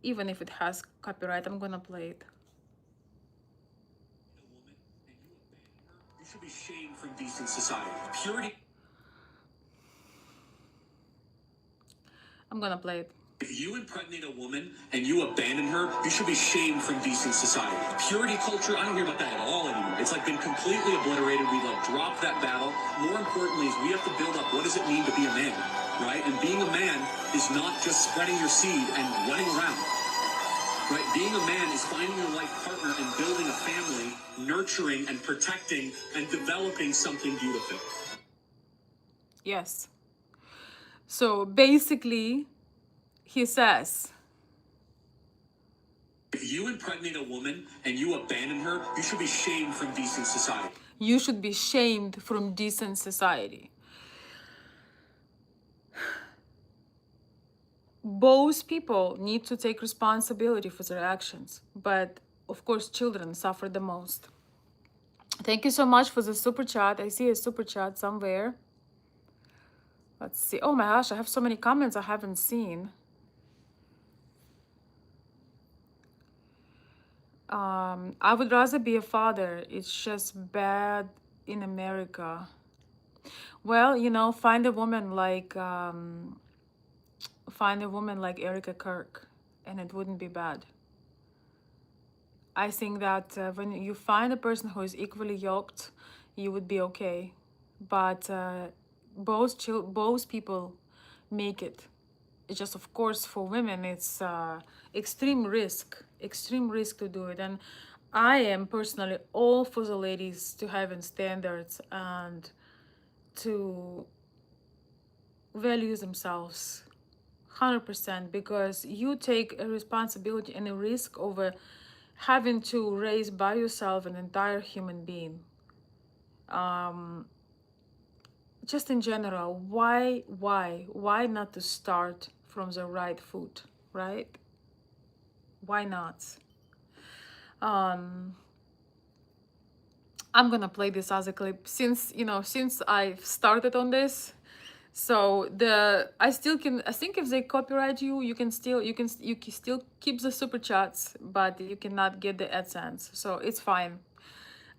Even if it has copyright, I'm gonna play it. You should be shamed from decent society. Purity. I'm gonna play it. If you impregnate a woman and you abandon her, you should be shamed from decent society. Purity culture, I don't hear about that at all anymore. It's like been completely obliterated. We like dropped that battle. More importantly is we have to build up what does it mean to be a man, right? And being a man is not just spreading your seed and running around. Right? Being a man is finding your life partner and building a family, nurturing and protecting and developing something beautiful. Yes. So basically, he says, if you impregnate a woman and you abandon her, you should be shamed from decent society. You should be shamed from decent society. Both people need to take responsibility for their actions, but of course, children suffer the most. Thank you so much for the super chat. I see a super chat somewhere. Let's see. Oh my gosh, I have so many comments I haven't seen. I would rather be a father. It's just bad in America. Well, you know, find a woman like Erica Kirk, and it wouldn't be bad. I think that when you find a person who is equally yoked, you would be okay. But both people make it. It's just, of course, for women, it's extreme risk to do it. And I am personally all for the ladies to having standards and to value themselves 100%, because you take a responsibility and a risk over having to raise by yourself an entire human being. Just in general, why not to start from the right foot, right? Why not? I'm gonna play this as a clip since I've started on this. So I think if they copyright you, you can still keep the super chats, but you cannot get the AdSense. So it's fine.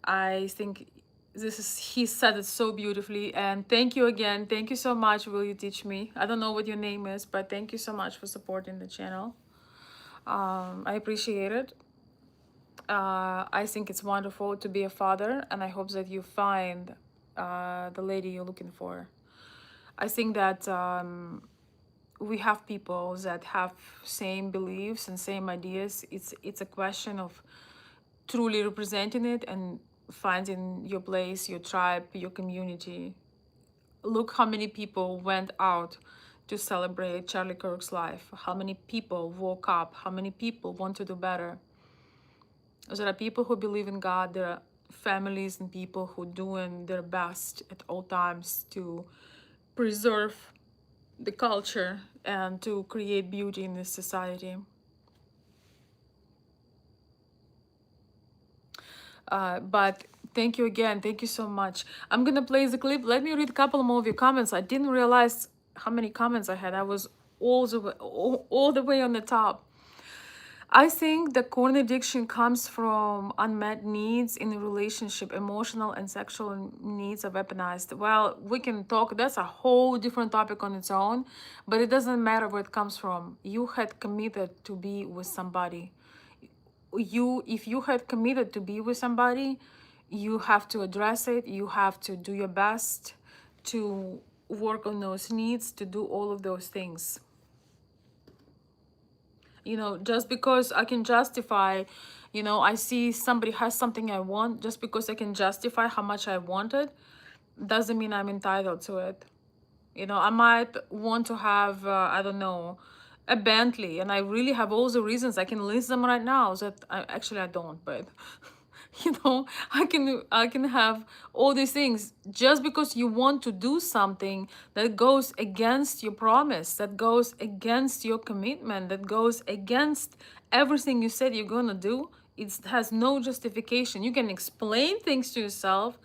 I think he said it so beautifully. And thank you again. Thank you so much. Will you teach me? I don't know what your name is, but thank you so much for supporting the channel. I appreciate it. I think it's wonderful to be a father, and I hope that you find the lady you're looking for. I think that we have people that have same beliefs and same ideas. It's a question of truly representing it and finding your place, your tribe, your community. Look how many people went out to celebrate Charlie Kirk's life. How many people woke up? How many people want to do better? There are people who believe in God. There are families and people who are doing their best at all times to preserve the culture and to create beauty in this society. But thank you again. Thank you so much. I'm gonna play the clip. Let me read a couple more of your comments. I didn't realize how many comments I had. I was all the way on the top. I think the corn addiction comes from unmet needs in a relationship. Emotional and sexual needs are weaponized. Well, we can talk, that's a whole different topic on its own, but it doesn't matter where it comes from. You had committed to be with somebody. If you had committed to be with somebody, you have to address it. You have to do your best to work on those needs, to do all of those things. You know, just because I can justify, You know, I see somebody has something I want, just because I can justify how much I want it doesn't mean I'm entitled to it. You know, I might want to have, I don't know, a Bentley, and I really have all the reasons. I can list them right now. That actually I don't, but you know, I can have all these things just because you want to do something that goes against your promise, that goes against your commitment, that goes against everything you said you're gonna do. It has no justification. You can explain things to yourself,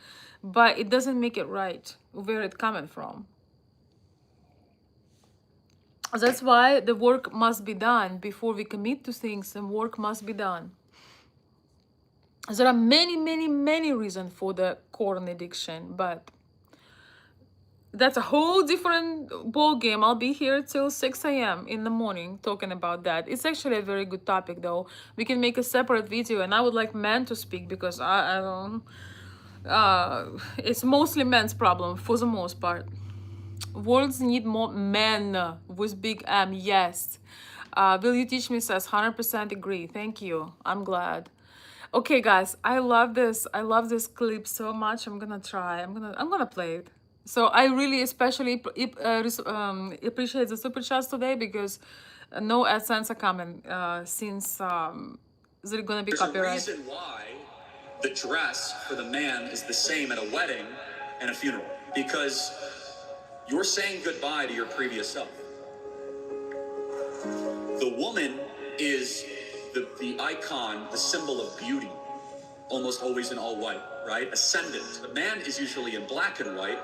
but it doesn't make it right where it's coming from. That's why the work must be done before we commit to things, and work must be done. There are many, many, many reasons for the corn addiction, but that's a whole different ball game. I'll be here till 6 a.m. in the morning talking about that. It's actually a very good topic, though. We can make a separate video, and I would like men to speak, because I don't. It's mostly men's problem for the most part. Worlds need more men with big M. Yes. Will you teach me? Says 100% agree. Thank you. I'm glad. Okay, guys, I love this. I love this clip so much. I'm gonna try. I'm gonna play it. So I really especially appreciate the super chats today, because no AdSense are coming since they're gonna be copyright. There's a reason why the dress for the man is the same at a wedding and a funeral, because you're saying goodbye to your previous self. The woman is the icon, the symbol of beauty, almost always in all white, right? Ascendant. The man is usually in black and white,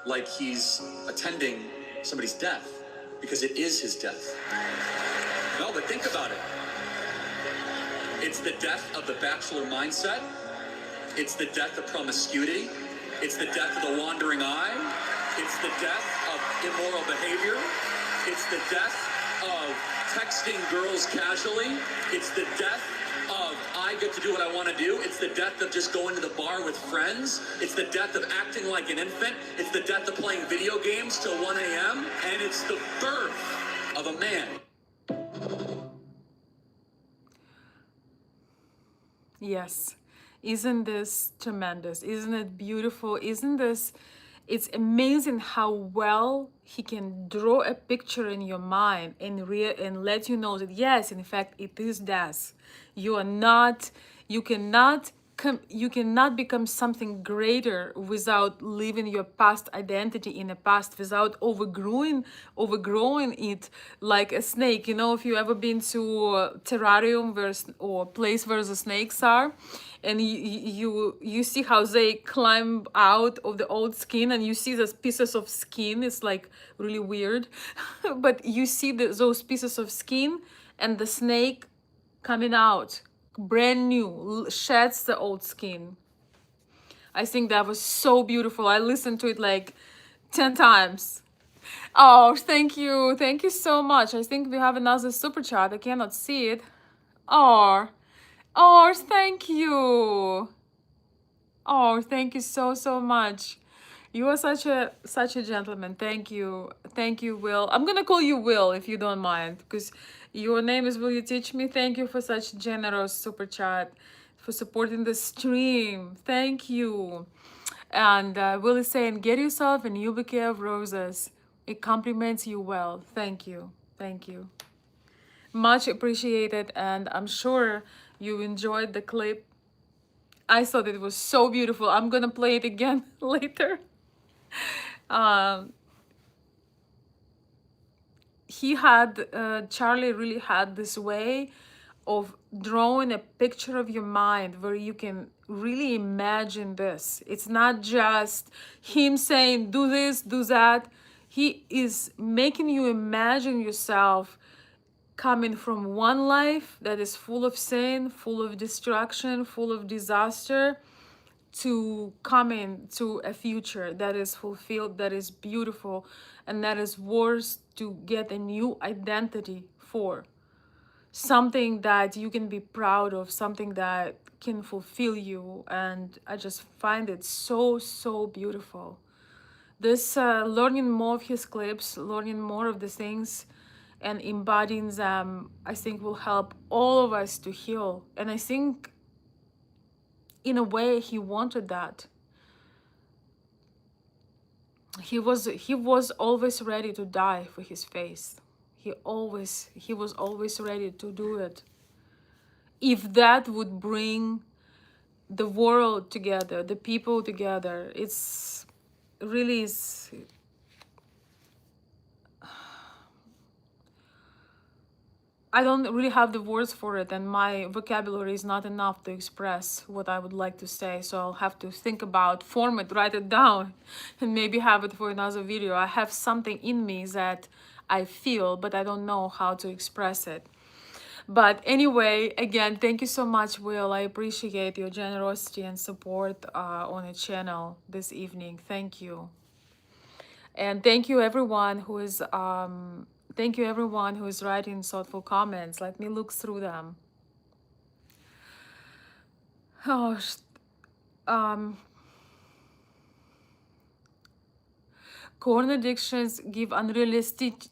like he's attending somebody's death, because it is his death. No, but think about it. It's the death of the bachelor mindset. It's the death of promiscuity. It's the death of the wandering eye. It's the death of immoral behavior. It's the death of texting girls casually. It's the death of I get to do what I want to do. It's the death of just going to the bar with friends. It's the death of acting like an infant. It's the death of playing video games till 1 a.m. And it's the birth of a man. Yes. Isn't this tremendous? Isn't it beautiful? Isn't this, it's amazing how well he can draw a picture in your mind and let you know that yes, in fact, it is death. You are not, you cannot you cannot become something greater without leaving your past identity in the past, without overgrowing it like a snake. You know, if you ever been to a terrarium or place where the snakes are, and you see how they climb out of the old skin, and you see those pieces of skin. It's like really weird but you see those pieces of skin, and the snake coming out brand new, sheds the old skin. I think that was so beautiful. I listened to it like 10 times. Oh, thank you so much. I think we have another super chat. I cannot see it. Oh, thank you. Oh, thank you so much. You are such a gentleman. Thank you, Will. I'm gonna call you Will if you don't mind, because your name is Will You Teach Me. Thank you for such generous super chat, for supporting the stream. Thank you. And Will is saying, get yourself a new bouquet of roses. It compliments you well. Thank you. Much appreciated, and I'm sure you enjoyed the clip. I thought it was so beautiful. I'm gonna play it again later. Charlie really had this way of drawing a picture of your mind where you can really imagine this. It's not just him saying, do this, do that. He is making you imagine yourself coming from one life that is full of sin, full of destruction, full of disaster, to coming to a future that is fulfilled, that is beautiful, and that is worth to get a new identity for. Something that you can be proud of, something that can fulfill you. And I just find it so beautiful. This learning more of his clips, learning more of the things, and embodying them, I think, will help all of us to heal. And I think in a way he wanted that. He was always ready to die for his faith. He was always ready to do it, if that would bring the world together, the people together. It's really is. I don't really have the words for it, and my vocabulary is not enough to express what I would like to say. So I'll have to think about, form it, write it down, and maybe have it for another video. I have something in me that I feel, but I don't know how to express it. But anyway, again, thank you so much, Will. I appreciate your generosity and support on the channel this evening. Thank you. And thank you everyone who is writing thoughtful comments. Let me look through them. Oh, porn addictions give unrealistic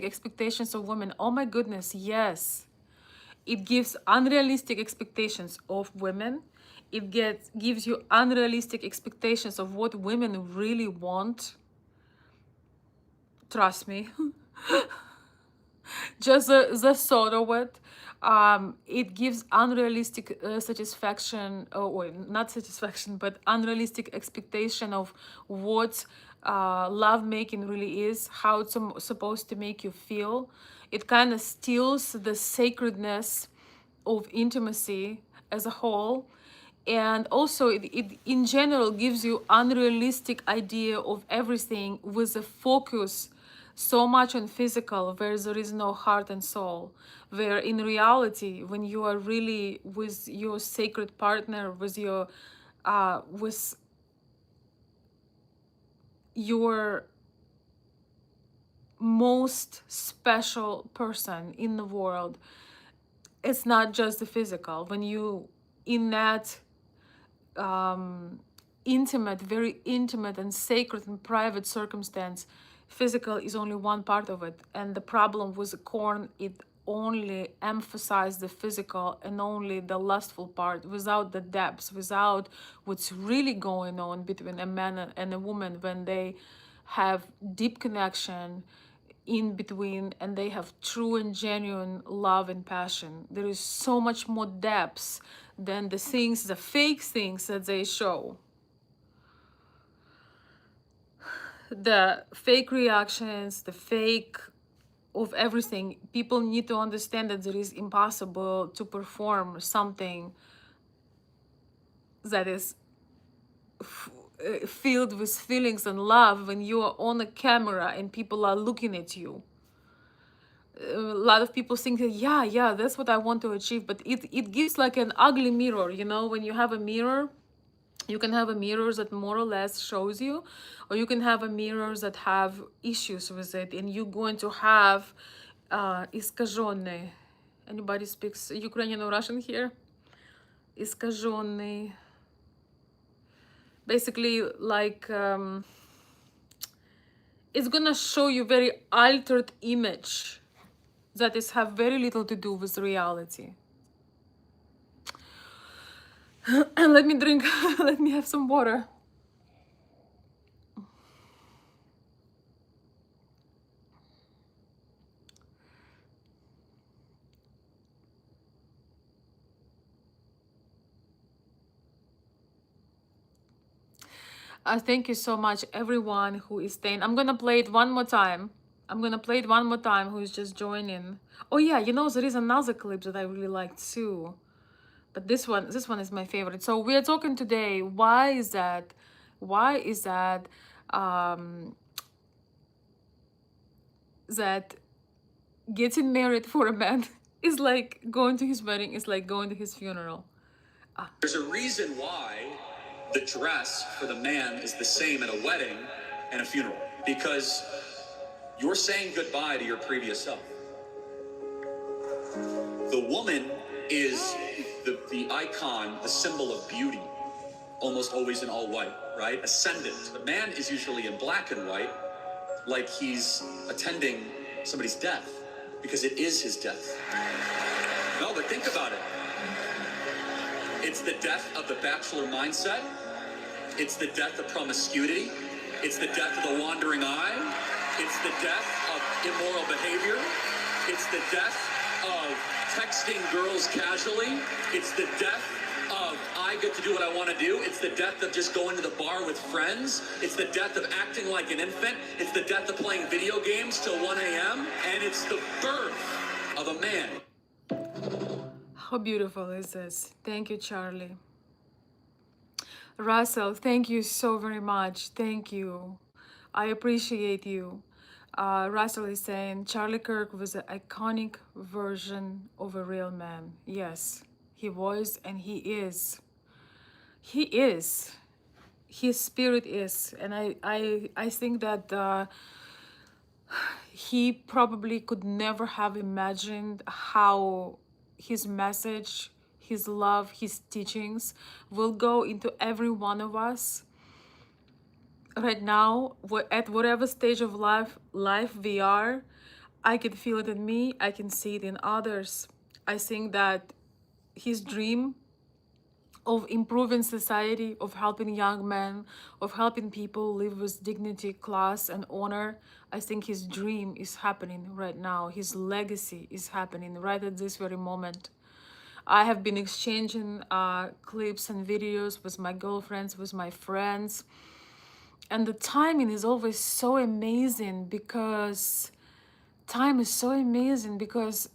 expectations of women. Oh my goodness, yes. It gives unrealistic expectations of women. It gives you unrealistic expectations of what women really want. Trust me. Just the thought of it. It gives unrealistic satisfaction, or not satisfaction, but unrealistic expectation of what love making really is, how it's supposed to make you feel. It kind of steals the sacredness of intimacy as a whole. And also it in general gives you unrealistic idea of everything, with a focus so much on physical, where there is no heart and soul. Where in reality, when you are really with your sacred partner, with your most special person in the world, it's not just the physical. When you in that intimate, very intimate and sacred and private circumstance, physical is only one part of it. And the problem with the corn, it only emphasized the physical and only the lustful part, without the depths, without what's really going on between a man and a woman when they have deep connection in between, and they have true and genuine love and passion. There is so much more depth than the things, the fake things that they show. The fake reactions, the fake of everything. People need to understand that it is impossible to perform something that is filled with feelings and love when you are on a camera and people are looking at you. A lot of people think that yeah, that's what I want to achieve, but it gives like an ugly mirror. You know, when you have a mirror, you can have a mirror that more or less shows you, or you can have a mirror that have issues with it, and you're going to have искаженный. Anybody speaks Ukrainian or Russian here? Искаженный. Basically, like it's gonna show you very altered image that is have very little to do with reality. Let me drink. Let me have some water. Thank you so much, everyone who is staying. I'm gonna play it one more time. Who is just joining. Oh yeah, you know, there is another clip that I really like too, but this one is my favorite. So we are talking today. Why is that that getting married for a man is like going to his wedding, is like going to his funeral. There's a reason why the dress for the man is the same at a wedding and a funeral, because you're saying goodbye to your previous self. The woman is the icon, the symbol of beauty, almost always in all white, right? Ascendant. The man is usually in black and white, like he's attending somebody's death, because it is his death. No, but think about it. It's the death of the bachelor mindset. It's the death of promiscuity. It's the death of the wandering eye. It's the death of immoral behavior. It's the death of texting girls casually. It's the death of I get to do what I want to do. It's the death of just going to the bar with friends. It's the death of acting like an infant. It's the death of playing video games till 1 a.m. And it's the birth of a man. How beautiful is this? Thank you, Charlie. Russell, thank you so very much. Thank you. I appreciate you. Russell is saying Charlie Kirk was an iconic version of a real man. Yes, he was and he is. He is. His spirit is. And I think that he probably could never have imagined how his message, his love, his teachings will go into every one of us right now, at whatever stage of life we are. I can feel it in me, I can see it in others. I think that his dream of improving society, of helping young men, of helping people live with dignity, class, and honor, I think his dream is happening right now. His legacy is happening right at this very moment. I have been exchanging clips and videos with my girlfriends, with my friends. And the timing is always so amazing, because time is so amazing, because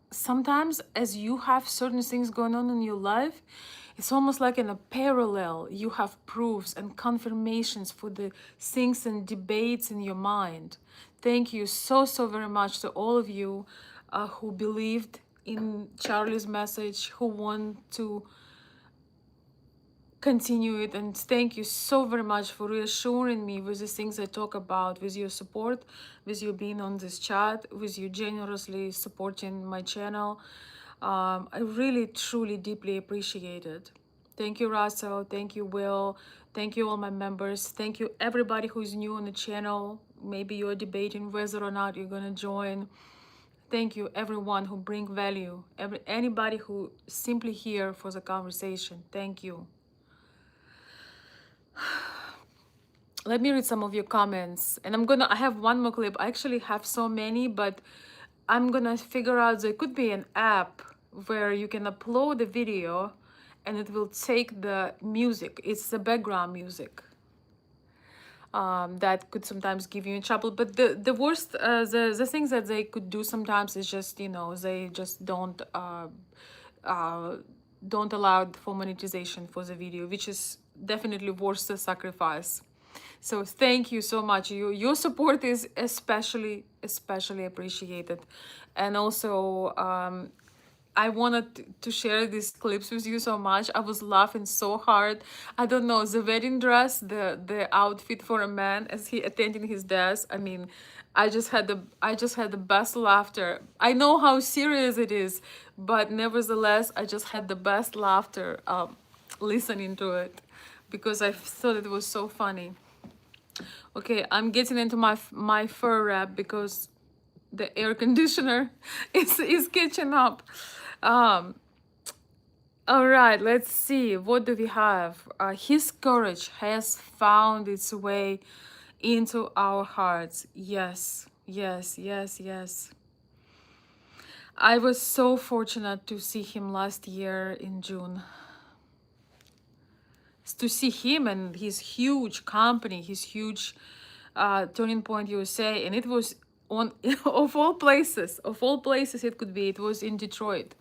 sometimes as you have certain things going on in your life, it's almost like in a parallel. You have proofs and confirmations for the things and debates in your mind. Thank you so very much to all of you who believed in Charlie's message, who want to continue it, and thank you so very much for reassuring me with the things I talk about, with your support, with you being on this chat, with you generously supporting my channel. I really truly deeply appreciate it. Thank you, Russell. Thank you, Will. Thank you, all my members. Thank you, everybody who's new on the channel. Maybe you're debating whether or not you're gonna join. Thank you, everyone who bring value. Anybody who simply here for the conversation. Thank you. Let me read some of your comments, and I have one more clip. I actually have so many, but I'm gonna figure out there could be an app where you can upload the video and it will take the music. It's the background music. That could sometimes give you in trouble, but the worst, the things that they could do sometimes is just, you know, they just don't allow for monetization for the video, which is definitely worth the sacrifice. So thank you so much. Your support is especially appreciated. And also I wanted to share these clips with you so much. I was laughing so hard. I don't know, the wedding dress, the outfit for a man as he attending his death. I mean, I just had the best laughter. I know how serious it is, but nevertheless, I just had the best laughter listening to it, because I thought it was so funny. Okay, I'm getting into my fur wrap because the air conditioner is catching up. All right, let's see. What do we have? His courage has found its way into our hearts. Yes, yes, yes, yes. I was so fortunate to see him last year in June. To see him and his huge company, his huge Turning Point USA, and it was on of all places it could be, it was in Detroit,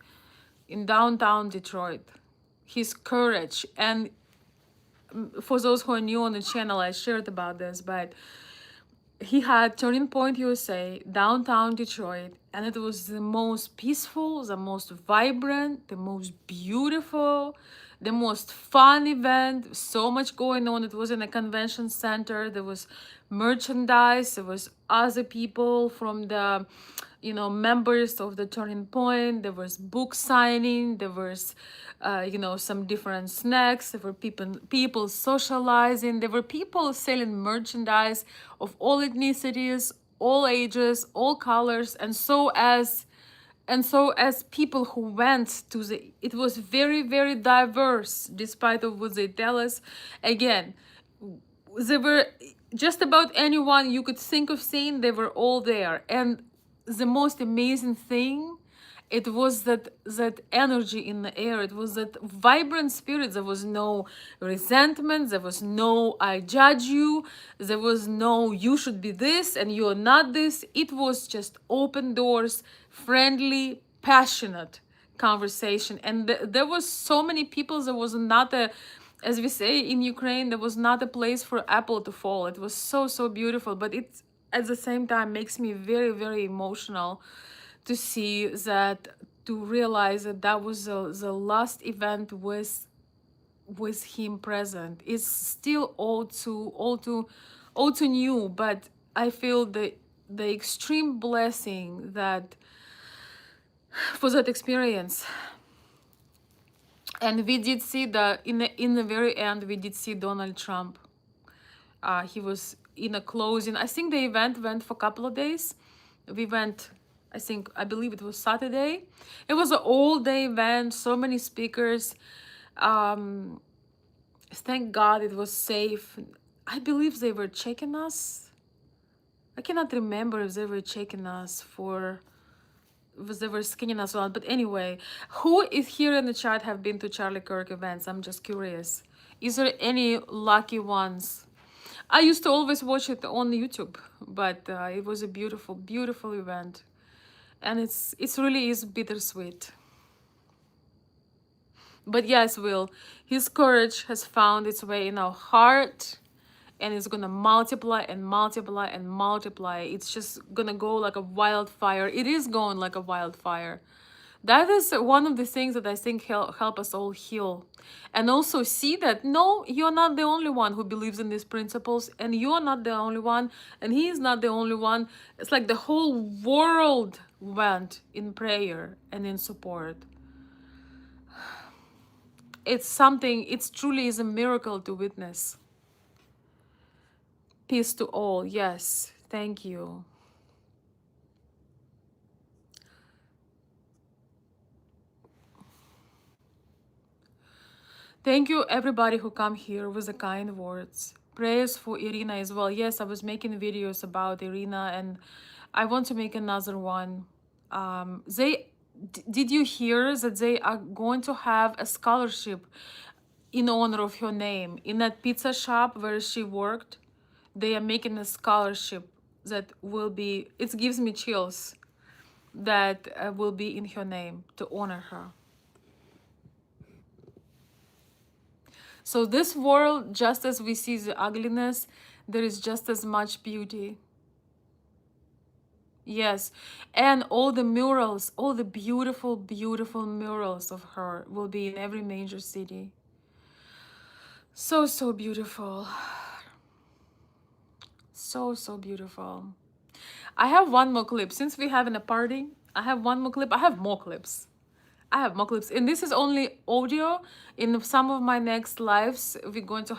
in downtown Detroit. His courage, and for those who are new on the channel, I shared about this, but he had Turning Point USA, downtown Detroit, and it was the most peaceful, the most vibrant, the most beautiful, the most fun event. So much going on. It was in a convention center. There was merchandise. There was other people from the, you know, members of the Turning Point. There was book signing. There was, you know, some different snacks. There were people socializing. There were people selling merchandise of all ethnicities, all ages, all colors, and so as people who went to the, it was very, very diverse, despite of what they tell us. Again, there were just about anyone you could think of seeing, they were all there. And the most amazing thing, it was that energy in the air, it was that vibrant spirit. There was no resentment, there was no I judge you, there was no you should be this and you're not this. It was just open doors, friendly, passionate conversation. And there was so many people. There was not a, as we say in Ukraine, there was not a place for apple to fall. It was so beautiful, but it at the same time makes me very, very emotional to see that, to realize that that was the last event with him present. It's still all too new, but I feel the extreme blessing that for that experience. And we did see in the very end, we did see Donald Trump. He was in a closing. I think the event went for a couple of days. We went, I believe it was Saturday. It was an all-day event, so many speakers. Thank God it was safe. I believe they were checking us. I cannot remember if they were checking us for, was they were scanning us or not. But anyway, who is here in the chat have been to Charlie Kirk events? I'm just curious. Is there any lucky ones? I used to always watch it on YouTube, but it was a beautiful, beautiful event. And it's really is bittersweet. But yes, Will, his courage has found its way in our heart, and it's gonna multiply and multiply and multiply. It's just gonna go like a wildfire. It is going like a wildfire. That is one of the things that I think help us all heal. And also see that, no, you're not the only one who believes in these principles, and you're not the only one, and he is not the only one. It's like the whole world went in prayer and in support. It's something, it truly is a miracle to witness. Peace to all. Yes, thank you. Thank you everybody who come here with the kind words. Prayers for Irina as well. Yes, I was making videos about Irina, and I want to make another one. Did you hear that they are going to have a scholarship in honor of her name in that pizza shop where she worked? They are making a scholarship that will be, it gives me chills, that will be in her name to honor her. So this world, just as we see the ugliness, there is just as much beauty. Yes, and all the murals, all the beautiful, beautiful murals of her will be in every major city. So beautiful. So beautiful. I have one more clip. Since we're having a party, I have one more clip. I have more clips. And this is only audio. In some of my next lives, we're going to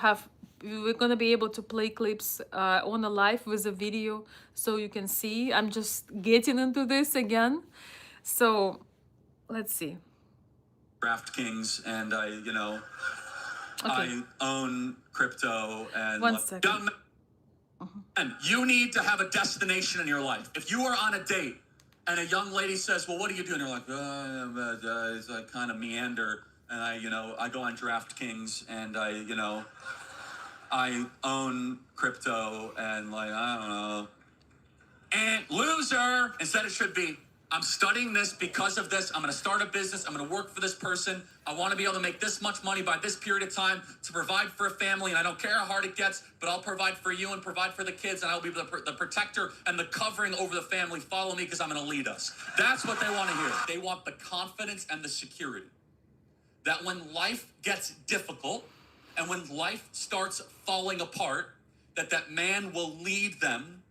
be able to play clips on a live with a video, so you can see. I'm just getting into this again. So let's see. DraftKings, and okay. I own crypto, and one second. And you need to have a destination in your life. If you are on a date and a young lady says, well, what do you do? And you're like, it's like kind of meander. And I go on DraftKings, and I own crypto, and I don't know. And loser, instead it should be, I'm studying this because of this. I'm going to start a business. I'm going to work for this person. I want to be able to make this much money by this period of time to provide for a family. And I don't care how hard it gets, but I'll provide for you and provide for the kids. And I'll be the protector and the covering over the family. Follow me because I'm going to lead us. That's what they want to hear. They want the confidence and the security that when life gets difficult and when life starts falling apart, that man will lead them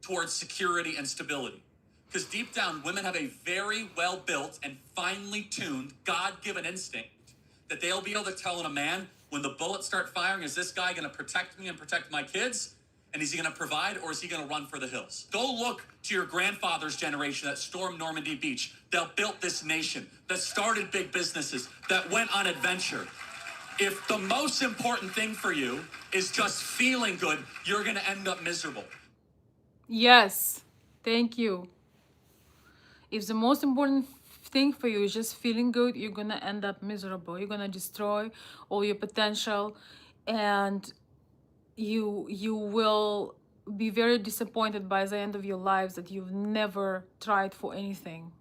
towards security and stability. Because deep down, women have a very well-built and finely tuned, God-given instinct that they'll be able to tell in a man when the bullets start firing, is this guy going to protect me and protect my kids? And is he going to provide, or is he going to run for the hills? Go look to your grandfather's generation that stormed Normandy Beach, that built this nation, that started big businesses, that went on adventure. If the most important thing for you is just feeling good, you're going to end up miserable. Yes, thank you. If the most important thing for you is just feeling good, you're gonna end up miserable. You're gonna destroy all your potential, and you will be very disappointed by the end of your lives that you've never tried for anything.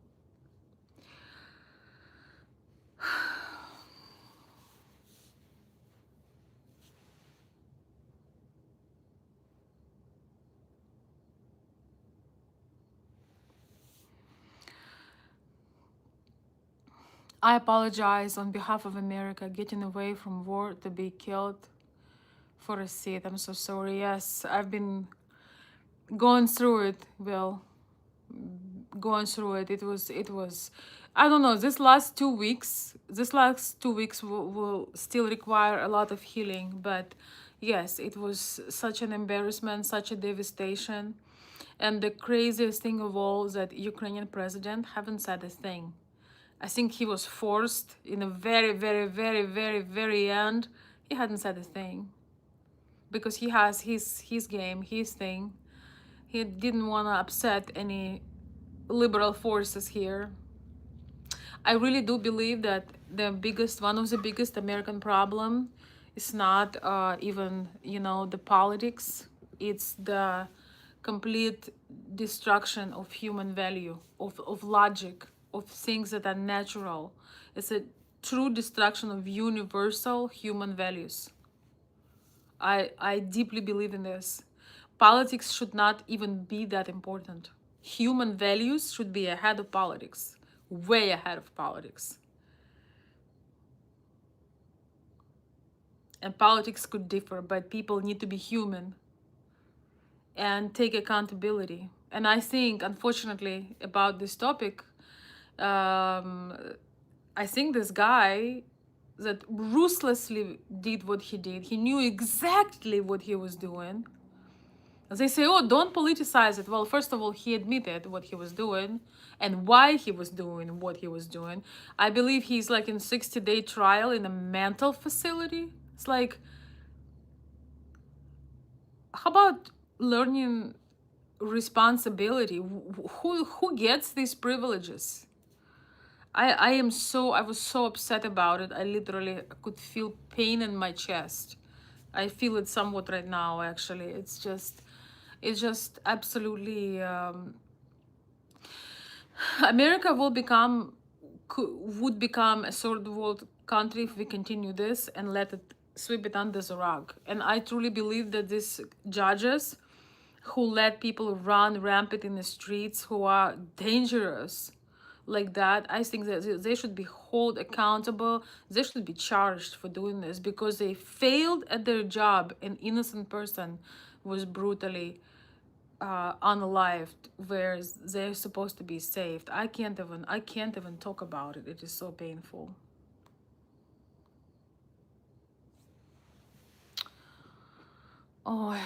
I apologize on behalf of America getting away from war to be killed for a seat. I'm so sorry. Yes, I've been going through it. Well, going through it. It was I don't know, this last 2 weeks will still require a lot of healing, but yes, it was such an embarrassment, such a devastation. And the craziest thing of all is that Ukrainian president haven't said a thing. I think he was forced in a very, very, very, very, very end. He hadn't said a thing because he has his game, his thing. He didn't want to upset any liberal forces here. I really do believe that one of the biggest American problem is not even, the politics. It's the complete destruction of human value, of logic, of things that are natural. It's a true destruction of universal human values. I deeply believe in this. Politics should not even be that important. Human values should be ahead of politics, way ahead of politics. And politics could differ, but people need to be human and take accountability. And I think, unfortunately, about this topic, I think this guy that ruthlessly did what he did, he knew exactly what he was doing. They say, oh, don't politicize it. Well, first of all, he admitted what he was doing and why he was doing what he was doing. I believe he's like in 60-day trial in a mental facility. It's like, how about learning responsibility? Who gets these privileges? I was so upset about it. I literally could feel pain in my chest. I feel it somewhat right now, actually. It's just absolutely, America would become a third world country if we continue this and let it sweep it under the rug. And I truly believe that these judges who let people run rampant in the streets, who are dangerous like that, I think that they should be held accountable. They should be charged for doing this because they failed at their job. An innocent person was brutally unalived, whereas they're supposed to be saved. I can't even talk about it. It is so painful. Oh,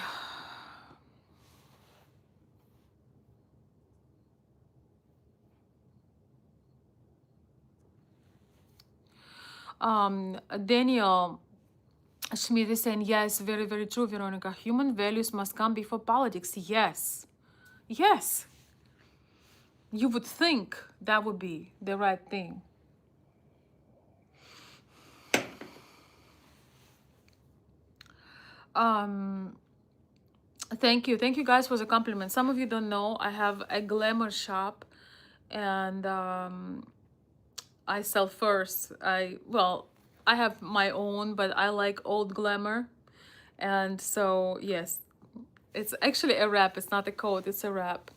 Daniel Schmidt is saying, yes, very, very true, Veronica. Human values must come before politics. Yes. Yes. You would think that would be the right thing. Thank you guys for the compliment. Some of you don't know I have a glamour shop, and I sell furs. I have my own, but I like old glamour. And so yes, it's actually a wrap. It's not a coat, it's a wrap.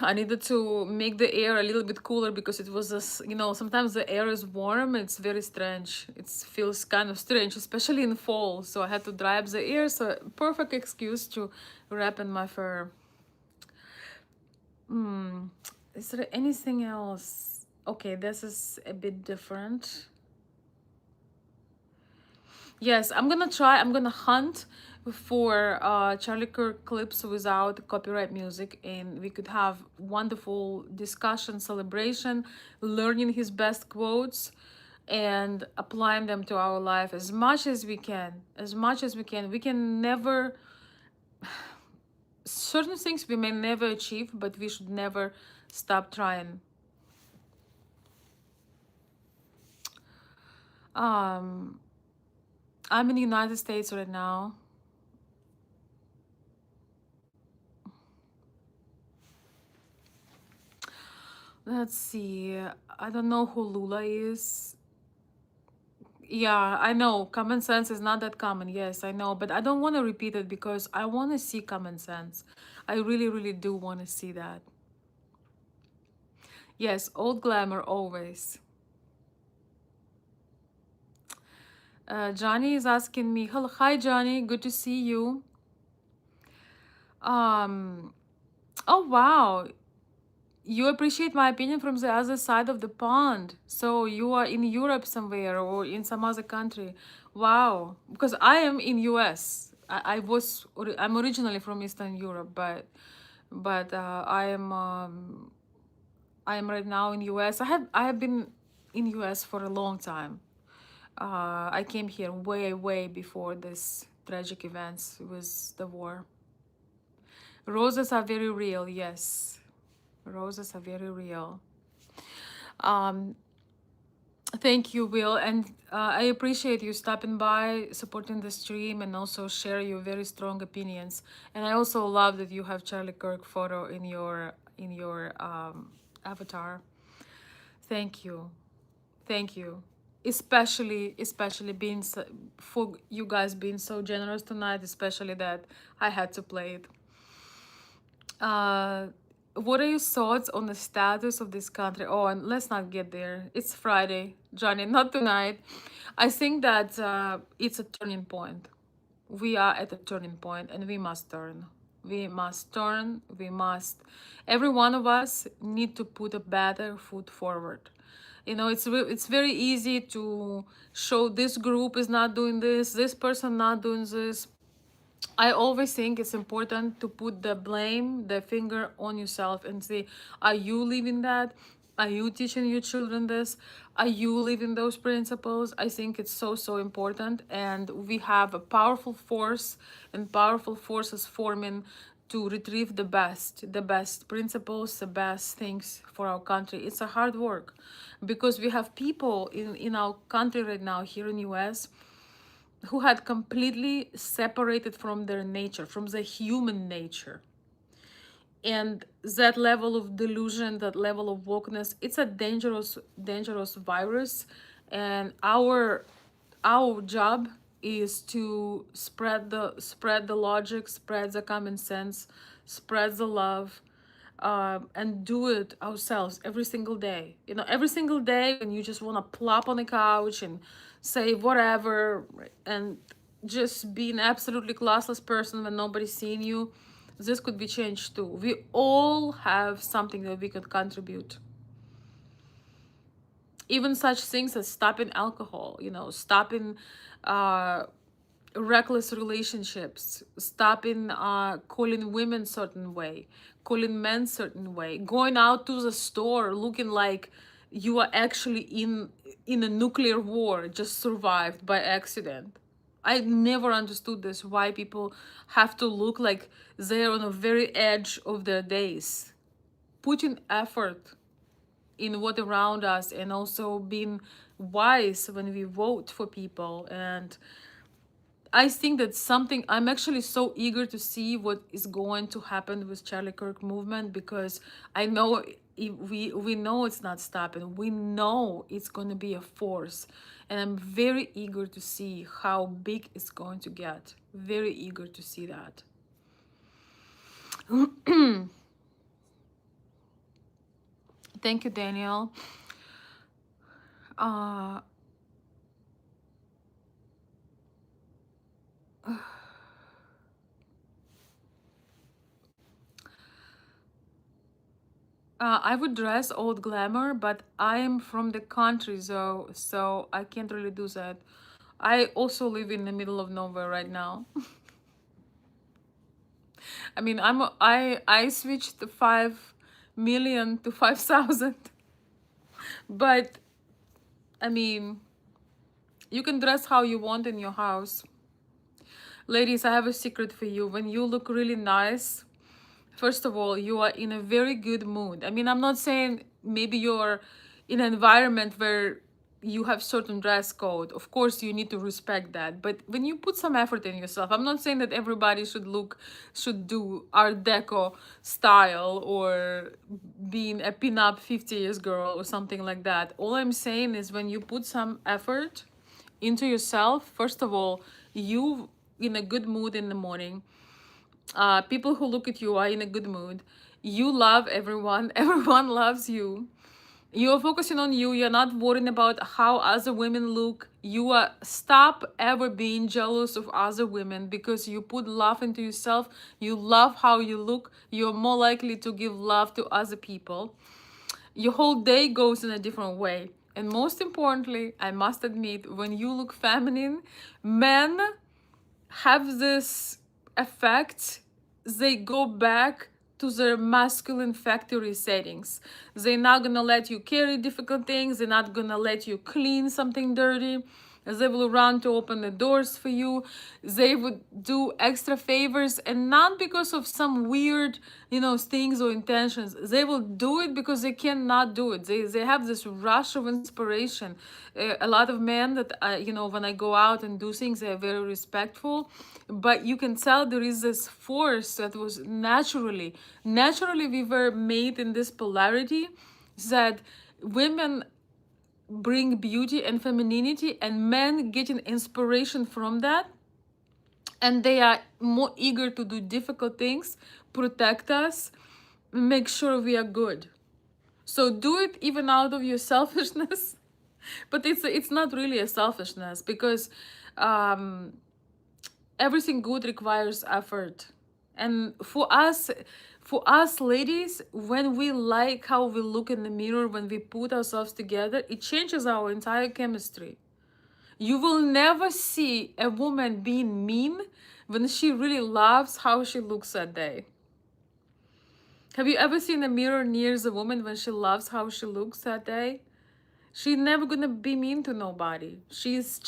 I needed to make the air a little bit cooler because it was just, sometimes the air is warm. It's very strange. It feels kind of strange, especially in fall. So I had to dry up the air. So perfect excuse to wrap in my fur. Is there anything else? Okay, this is a bit different. Yes, I'm gonna try. I'm gonna hunt for Charlie Kirk clips without copyright music, and we could have wonderful discussion, celebration, learning his best quotes, and applying them to our life as much as we can. As much as we can. We can never, certain things we may never achieve, but we should never stop trying. Um, I'm in the United States right now. Let's see. I don't know who Lula is. Yeah, I know. Common sense is not that common. Yes, I know. But I don't want to repeat it because I want to see common sense. I really, really do want to see that. Yes, old glamour always. Johnny is asking me, hello, hi, Johnny. Good to see you. Um, oh, wow. You appreciate my opinion from the other side of the pond. So you are in Europe somewhere or in some other country. Wow. Because I am in US. I'm originally from Eastern Europe, but I am right now in US. I have been in US for a long time. I came here way before this tragic events with the war. Roses are very real, yes. Roses are very real. Um, Thank you, Will, and I appreciate you stopping by, supporting the stream, and also share your very strong opinions. And I also love that you have Charlie Kirk photo in your avatar. Thank you, thank you, especially being so, for you guys being so generous tonight. Especially that I had to play it. Uh, what are your thoughts on the status of this country? Oh, and let's not get there. It's Friday, Johnny, not tonight. I think that it's a turning point. We are at a turning point and we must turn. We must turn. We must. Every one of us need to put a better foot forward. You know, it's very easy to show this group is not doing this person not doing this. I always think it's important to put the blame, the finger on yourself and say, are you living that? Are you teaching your children this? Are you living those principles? I think it's so important. And we have a powerful force and powerful forces forming to retrieve the best principles, the best things for our country. It's a hard work because we have people in our country right now, here in US, who had completely separated from their nature, from the human nature. And that level of delusion, that level of wokeness, it's a dangerous virus. And our job is to spread the logic, spread the common sense, spread the love, and do it ourselves every single day. You know, every single day when you just want to plop on the couch and say whatever and just be an absolutely classless person when nobody's seeing you, this could be changed too. We all have something that we could contribute. Even such things as stopping alcohol, you know, stopping uh, reckless relationships, stopping calling women certain way, calling men certain way, going out to the store looking like you are actually in a nuclear war, just survived by accident. I never understood this, why people have to look like they're on the very edge of their days. Putting effort in what around us and also being wise when we vote for people. And I think that's something I'm actually so eager to see what is going to happen with Charlie Kirk movement, because I know we know it's not stopping. We know it's going to be a force, and I'm very eager to see how big it's going to get. Very eager to see that. Thank you, Daniel. Uh, I would dress old glamour, but I'm from the country, so I can't really do that. I also live in the middle of nowhere right now. I mean, I switched the 5 million to 5,000, but I mean, you can dress how you want in your house. Ladies, I have a secret for you. When you look really nice, first of all, you are in a very good mood. I mean, I'm not saying maybe you're in an environment where you have certain dress code. Of course, you need to respect that. But when you put some effort in yourself, I'm not saying that everybody should do Art Deco style or being a pin-up 50 years girl or something like that. All I'm saying is when you put some effort into yourself, first of all, you in a good mood in the morning, people who look at you are in a good mood, you love everyone, everyone loves you, you're focusing on you, you're not worrying about how other women look, you are stop ever being jealous of other women because you put love into yourself, you love how you look, you're more likely to give love to other people, your whole day goes in a different way. And most importantly, I must admit, when you look feminine, men have this effect, they go back to their masculine factory settings. They're not gonna let you carry difficult things, they're not gonna let you clean something dirty, they will run to open the doors for you, they would do extra favors, and not because of some weird, things or intentions. They will do it because they cannot do it. They have this rush of inspiration. A lot of men that when I go out and do things, they're very respectful, but you can tell there is this force that was naturally we were made in this polarity, that women bring beauty and femininity and men getting inspiration from that, and they are more eager to do difficult things, protect us, make sure we are good. So do it even out of your selfishness, but it's not really a selfishness, because everything good requires effort. And for us ladies, when we like how we look in the mirror, when we put ourselves together, it changes our entire chemistry. You will never see a woman being mean when she really loves how she looks that day. Have you ever seen a mirror near the woman when she loves how she looks that day? She's never gonna be mean to nobody. She's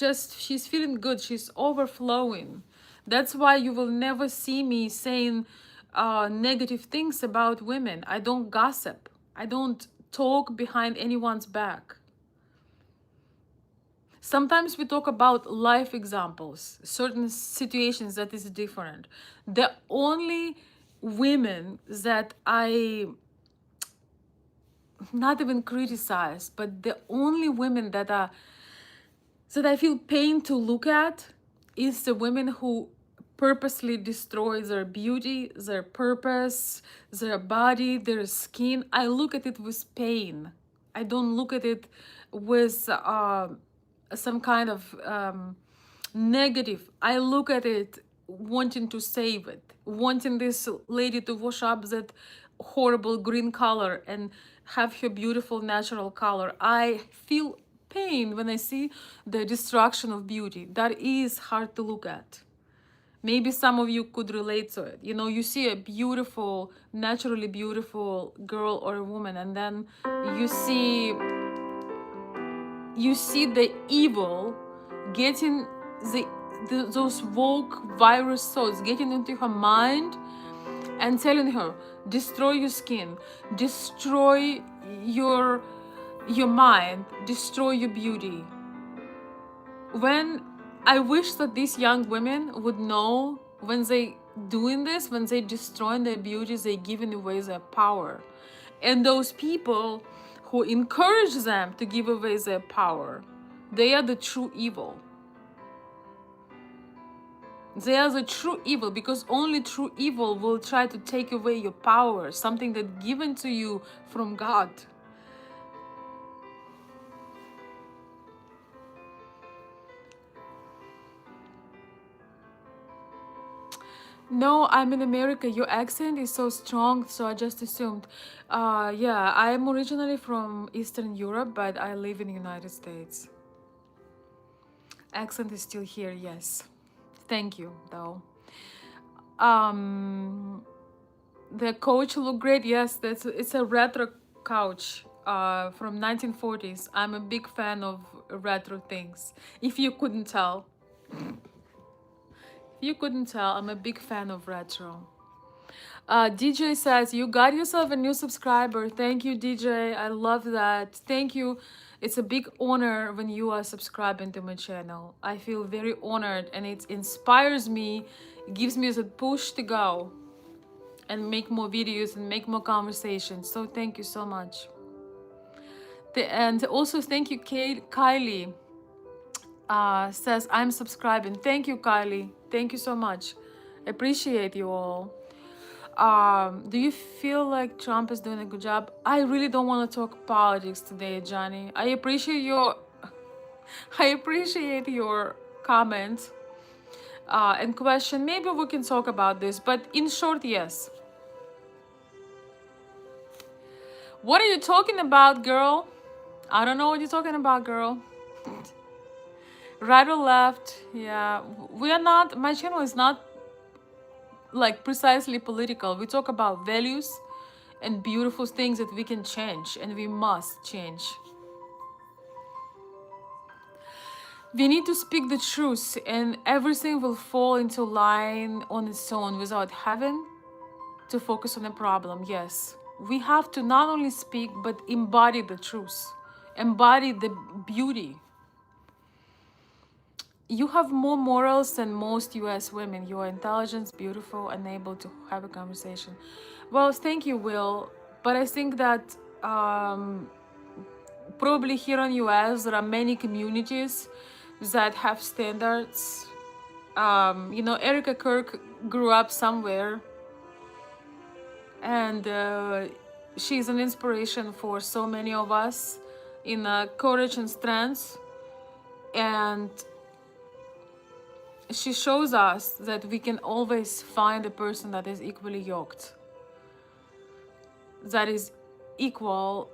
feeling good. She's overflowing. That's why you will never see me saying negative things about women. I don't gossip. I don't talk behind anyone's back. Sometimes we talk about life examples, certain situations that is different. The only women that I not even criticize, but the only women that I feel pain to look at is the women who purposely destroy their beauty, their purpose, their body, their skin. I look at it with pain. I don't look at it with some kind of negative. I look at it wanting to save it, wanting this lady to wash up that horrible green color and have her beautiful natural color. I feel pain when I see the destruction of beauty. That is hard to look at. Maybe some of you could relate to it. You see a beautiful, naturally beautiful girl or a woman, and then you see the evil getting those woke virus thoughts getting into her mind and telling her, destroy your skin, destroy your mind, destroy your beauty. When I wish that these young women would know, when they doing this, when they destroying their beauty, they giving away their power. And those people who encourage them to give away their power, they are the true evil. They are the true evil, because only true evil will try to take away your power, something that's given to you from God. No, I'm in America. Your accent is so strong, so I just assumed. Yeah, I'm originally from Eastern Europe, but I live in the United States. Accent is still here, yes. Thank you, though. Um, the couch look great. Yes, it's a retro couch from 1940s. I'm a big fan of retro things. If you couldn't tell, I'm a big fan of retro. DJ says, you got yourself a new subscriber. Thank you, DJ. I love that. Thank you. It's a big honor when you are subscribing to my channel. I feel very honored, and it inspires me. It gives me a push to go and make more videos and make more conversations. So thank you so much. And also thank you, Kylie. Says, I'm subscribing. Thank you, Kylie. Thank you so much. Appreciate you all. Do you feel like Trump is doing a good job? I really don't want to talk politics today, Johnny. I appreciate your comment and question. Maybe we can talk about this, but in short, yes. What are you talking about, girl? I don't know what you're talking about, girl. Right or left? Yeah, we are not. My channel is not like precisely political. We talk about values and beautiful things that we can change, and we must change. We need to speak the truth, and everything will fall into line on its own without having to focus on a problem. Yes, we have to not only speak but embody the truth, embody the beauty. You have more morals than most US women. You are intelligent, beautiful, and able to have a conversation. Well, thank you, Will. But I think that probably here in US there are many communities that have standards. You know, Erica Kirk grew up somewhere, and she's an inspiration for so many of us in courage and strength. And she shows us that we can always find a person that is equally yoked, that is equal,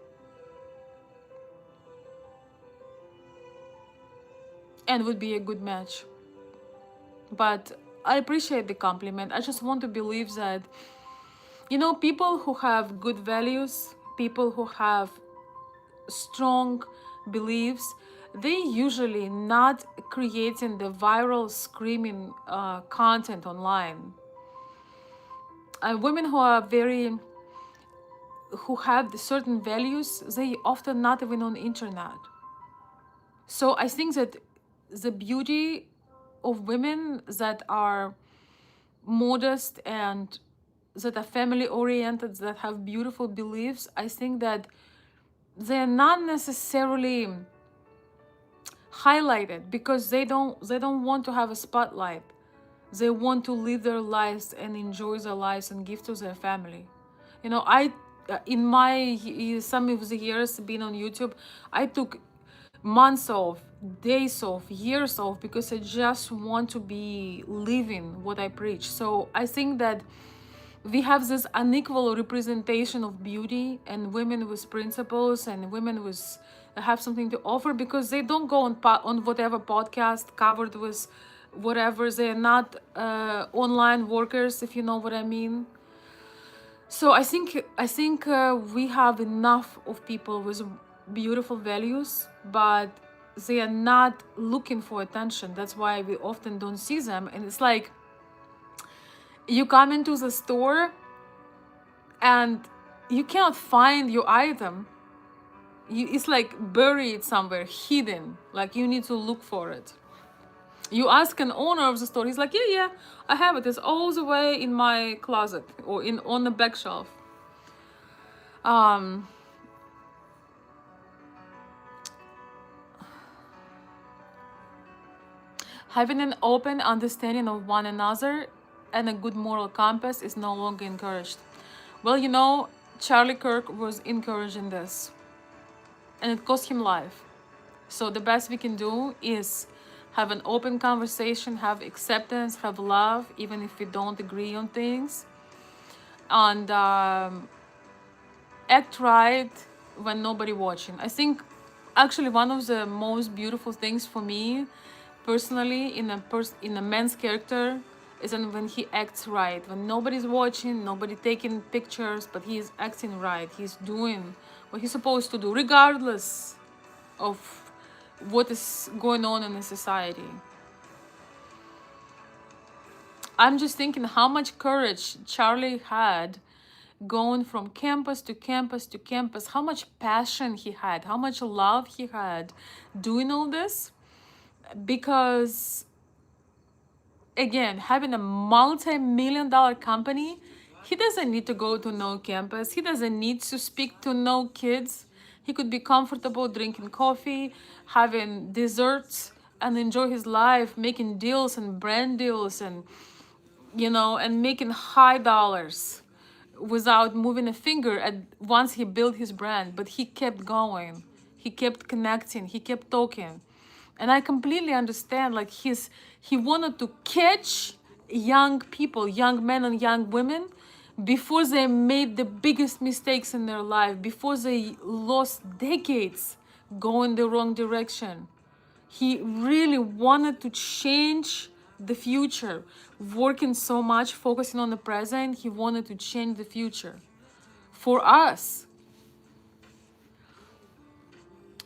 and would be a good match. But I appreciate the compliment. I just want to believe that, you know, people who have good values, people who have strong beliefs, they usually not creating the viral screaming content online. Women who have certain values, they often not even on internet. So I think that the beauty of women that are modest and that are family oriented, that have beautiful beliefs, I think that they're not necessarily highlighted because they don't want to have a spotlight. They want to live their lives and enjoy their lives and give to their family. You know, I in my some of the years being on YouTube, I took months off, days off, years off, because I just want to be living what I preach. So I think that we have this unequal representation of beauty, and women with principles and women with have something to offer, because they don't go on whatever podcast covered with whatever. They're not online workers, if you know what I mean. So I think we have enough of people with beautiful values, but they are not looking for attention. That's why we often don't see them. And it's like you come into the store and you cannot find your item. It's like buried somewhere, hidden. Like you need to look for it. You ask an owner of the store, he's like, yeah, I have it. It's all the way in my closet or on the back shelf. Having an open understanding of one another and a good moral compass is no longer encouraged. Well, you know, Charlie Kirk was encouraging this, and it cost him life. So the best we can do is have an open conversation, have acceptance, have love, even if we don't agree on things, and act right when nobody watching. I think actually one of the most beautiful things for me personally in a man's character is when he acts right, when nobody's watching, nobody taking pictures, but he's acting right. He's doing what he's supposed to do, regardless of what is going on in the society. I'm just thinking how much courage Charlie had going from campus to campus to campus, how much passion he had, how much love he had doing all this. Because again, having a multi-million-dollar company, he doesn't need to go to no campus. He doesn't need to speak to no kids. He could be comfortable drinking coffee, having desserts, and enjoy his life, making deals and brand deals, and and making high dollars without moving a finger at once he built his brand. But he kept going, he kept connecting, he kept talking. And I completely understand, like, he wanted to catch young people, young men and young women, before they made the biggest mistakes in their life, before they lost decades going the wrong direction. He really wanted to change the future. Working so much, focusing on the present, he wanted to change the future for us.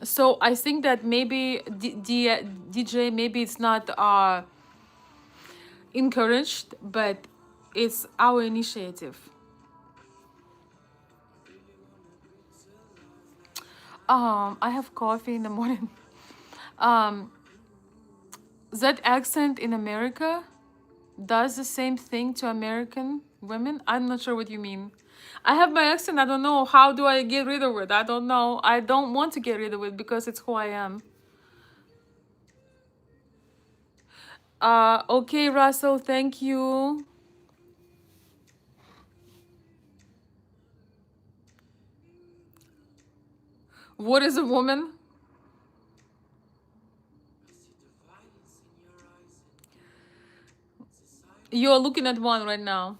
So I think that maybe DJ, maybe it's not encouraged, but it's our initiative. I have coffee in the morning. That accent in America does the same thing to American women. I'm not sure what you mean. I have my accent. I don't know. How do I get rid of it? I don't know. I don't want to get rid of it because it's who I am. Okay, Russell, thank you. What is a woman? You're looking at one right now.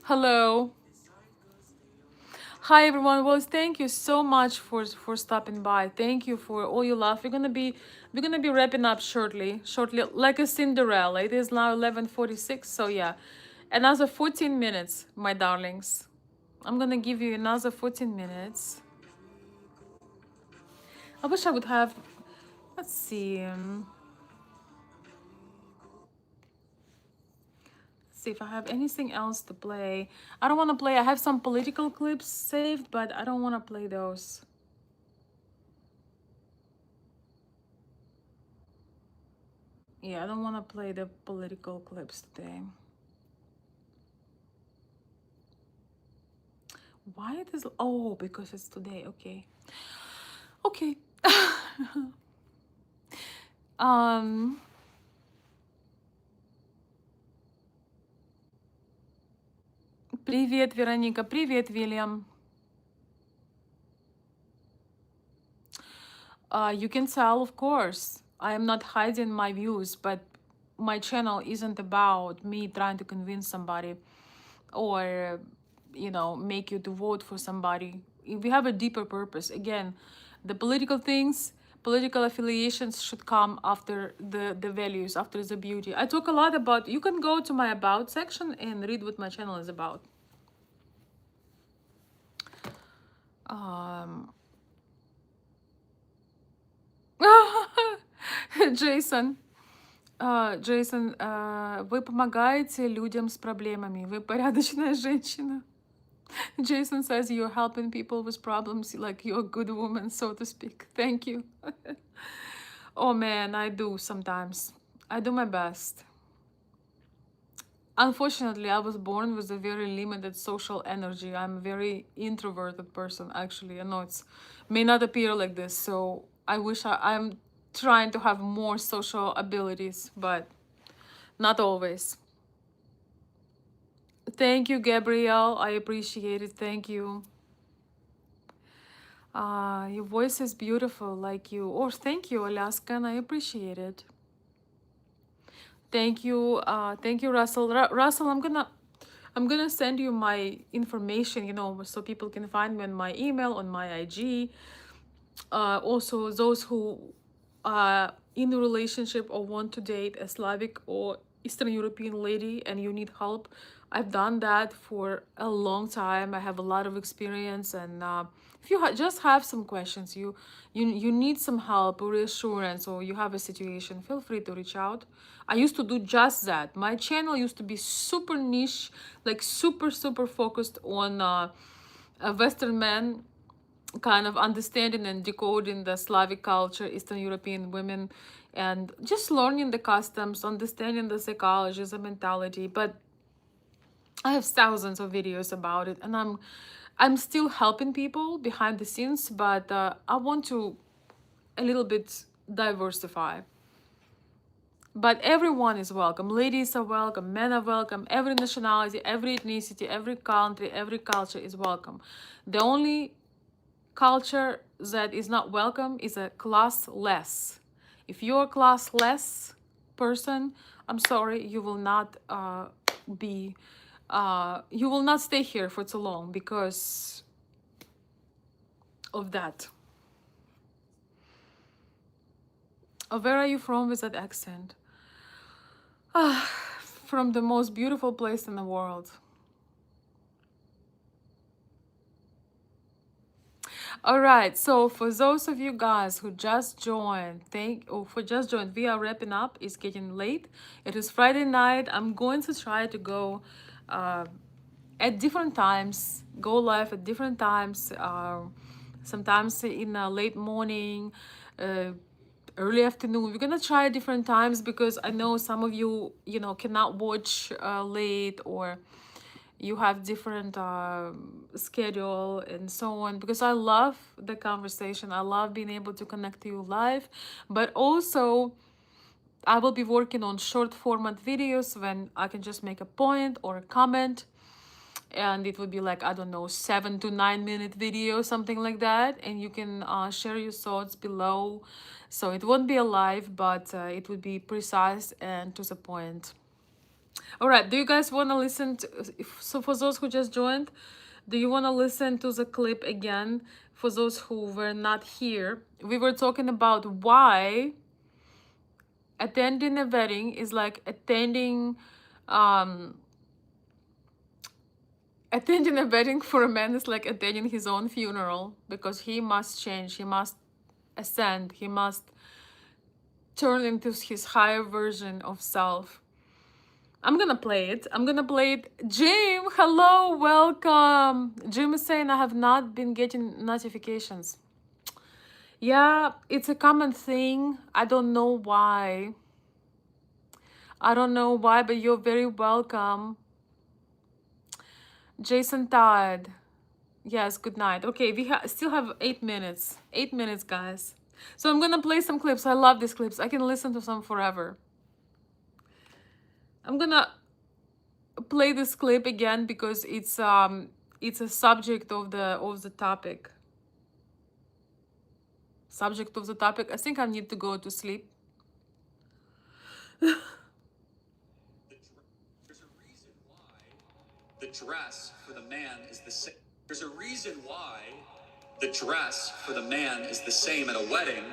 Hello. Hi everyone. Well, thank you so much for stopping by. Thank you for all your love. We're gonna be wrapping up shortly, like a Cinderella. It is now 11:46. So yeah, another 14 minutes, my darlings. I'm gonna give you another 14 minutes. I wish I would have. Let's see. See if I have anything else to play. I don't want to play. I have some political clips saved, but I don't want to play those. Yeah, I don't want to play the political clips today. Why it is? Oh, because it's today. Okay. Okay. Привет, Вероника. Привет, William. You can tell, of course. I am not hiding my views, but my channel isn't about me trying to convince somebody or, make you to vote for somebody. We have a deeper purpose. Again, the political things, political affiliations should come after the values, after the beauty. I talk a lot about, you can go to my about section and read what my channel is about. Джейсон, Джейсон, вы помогаете людям с проблемами. Вы порядочная женщина. Jason says you're helping people with problems, like you're a good woman, so to speak. Thank you. Oh man, I do sometimes. I do my best. Unfortunately, I was born with a very limited social energy. I'm a very introverted person, actually. I know it may not appear like this, so I wish I'm trying to have more social abilities, but not always. Thank you, Gabrielle. I appreciate it. Thank you. Your voice is beautiful, like you. Oh, thank you, Alaskan. I appreciate it. Thank you, Russell. Russell, I'm gonna send you my information, so people can find me on my email, on my IG. Also, those who in a relationship or want to date a Slavic or Eastern European lady and you need help, I've done that for a long time. I have a lot of experience, and if you just have some questions, you need some help or reassurance, or you have a situation, feel free to reach out. I used to do just that. My channel used to be super niche, like super focused on a Western man, kind of understanding and decoding the Slavic culture, Eastern European women, and just learning the customs, understanding the psychology, the mentality. But I have thousands of videos about it, and I'm still helping people behind the scenes, but I want to a little bit diversify. But everyone is welcome. Ladies are welcome, men are welcome, every nationality, every ethnicity, every country, every culture is welcome. The only culture that is not welcome is a classless. If you're a classless person, I'm sorry, you will not be you will not stay here for too long because of that. Where are you from with that accent? From the most beautiful place in the world. All right, so for those of you guys who just joined, we are wrapping up. It's getting late. It is Friday night. I'm going to try to go at different times, go live at different times, sometimes in late morning, early afternoon. We're gonna try different times because I know some of you, cannot watch late, or you have different schedule and so on, because I love the conversation. I love being able to connect to you live, but also I will be working on short format videos when I can just make a point or a comment, and it would be like, I don't know, 7 to 9 minute video, something like that, and you can share your thoughts below. So it won't be a live, but it would be precise and to the point. All right, do you guys want to listen to, so for those who just joined, do you want to listen to the clip again? For those who were not here, we were talking about why attending a wedding is like attending a wedding for a man is like attending his own funeral, because he must change, he must ascend, he must turn into his higher version of self. I'm gonna play it. Jim, hello, welcome. Jim is saying I have not been getting notifications. Yeah, it's a common thing. I don't know why. But you're very welcome. Jason Todd. Yes, good night. Okay, we still have 8 minutes. 8 minutes, guys. So I'm gonna play some clips. I love these clips. I can listen to some forever. I'm gonna play this clip again because it's a subject of the topic. Subject of the topic. I think I need to go to sleep. There's a reason why the dress for the man is the same. There's a reason why the dress for the man is the same at a wedding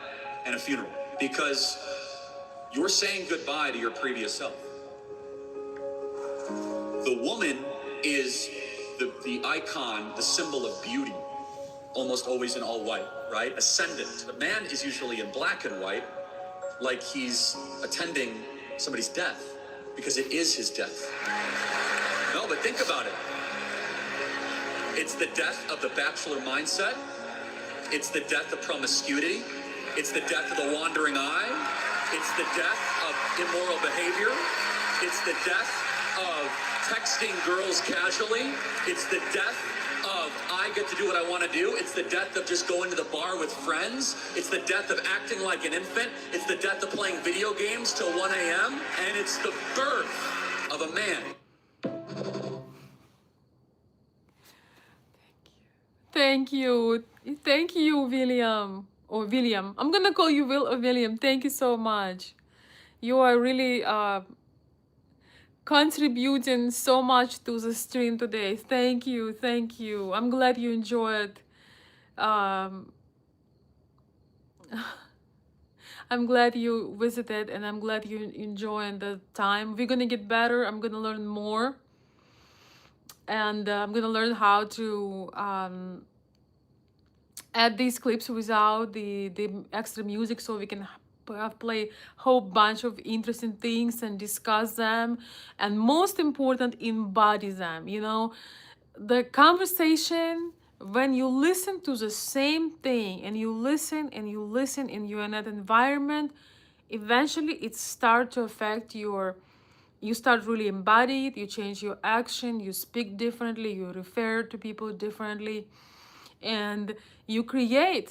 and a funeral. Because you're saying goodbye to your previous self. The woman is the icon, the symbol of beauty, almost always in all white, right? Ascendant. The man is usually in black and white, like he's attending somebody's death, because it is his death. No, but think about it. It's the death of the bachelor mindset. It's the death of promiscuity. It's the death of the wandering eye. It's the death of immoral behavior. It's the death of texting girls casually. It's the death of I get to do what I want to do. It's the death of just going to the bar with friends. It's the death of acting like an infant. It's the death of playing video games till 1 a.m. And it's the birth of a man. Thank you, William. Or William. I'm gonna call you Will or William. Thank you so much. You are really contributing so much to the stream today. Thank you. I'm glad you enjoyed. I'm glad you visited, and I'm glad you enjoying the time. We're gonna get better. I'm gonna learn more, and I'm gonna learn how to add these clips without the extra music, so we can play whole bunch of interesting things and discuss them, and most important, embody them. You know, the conversation, when you listen to the same thing and you listen and you listen and you're in that environment, eventually it start to affect your, you start really embody it, you change your action, you speak differently, you refer to people differently, and you create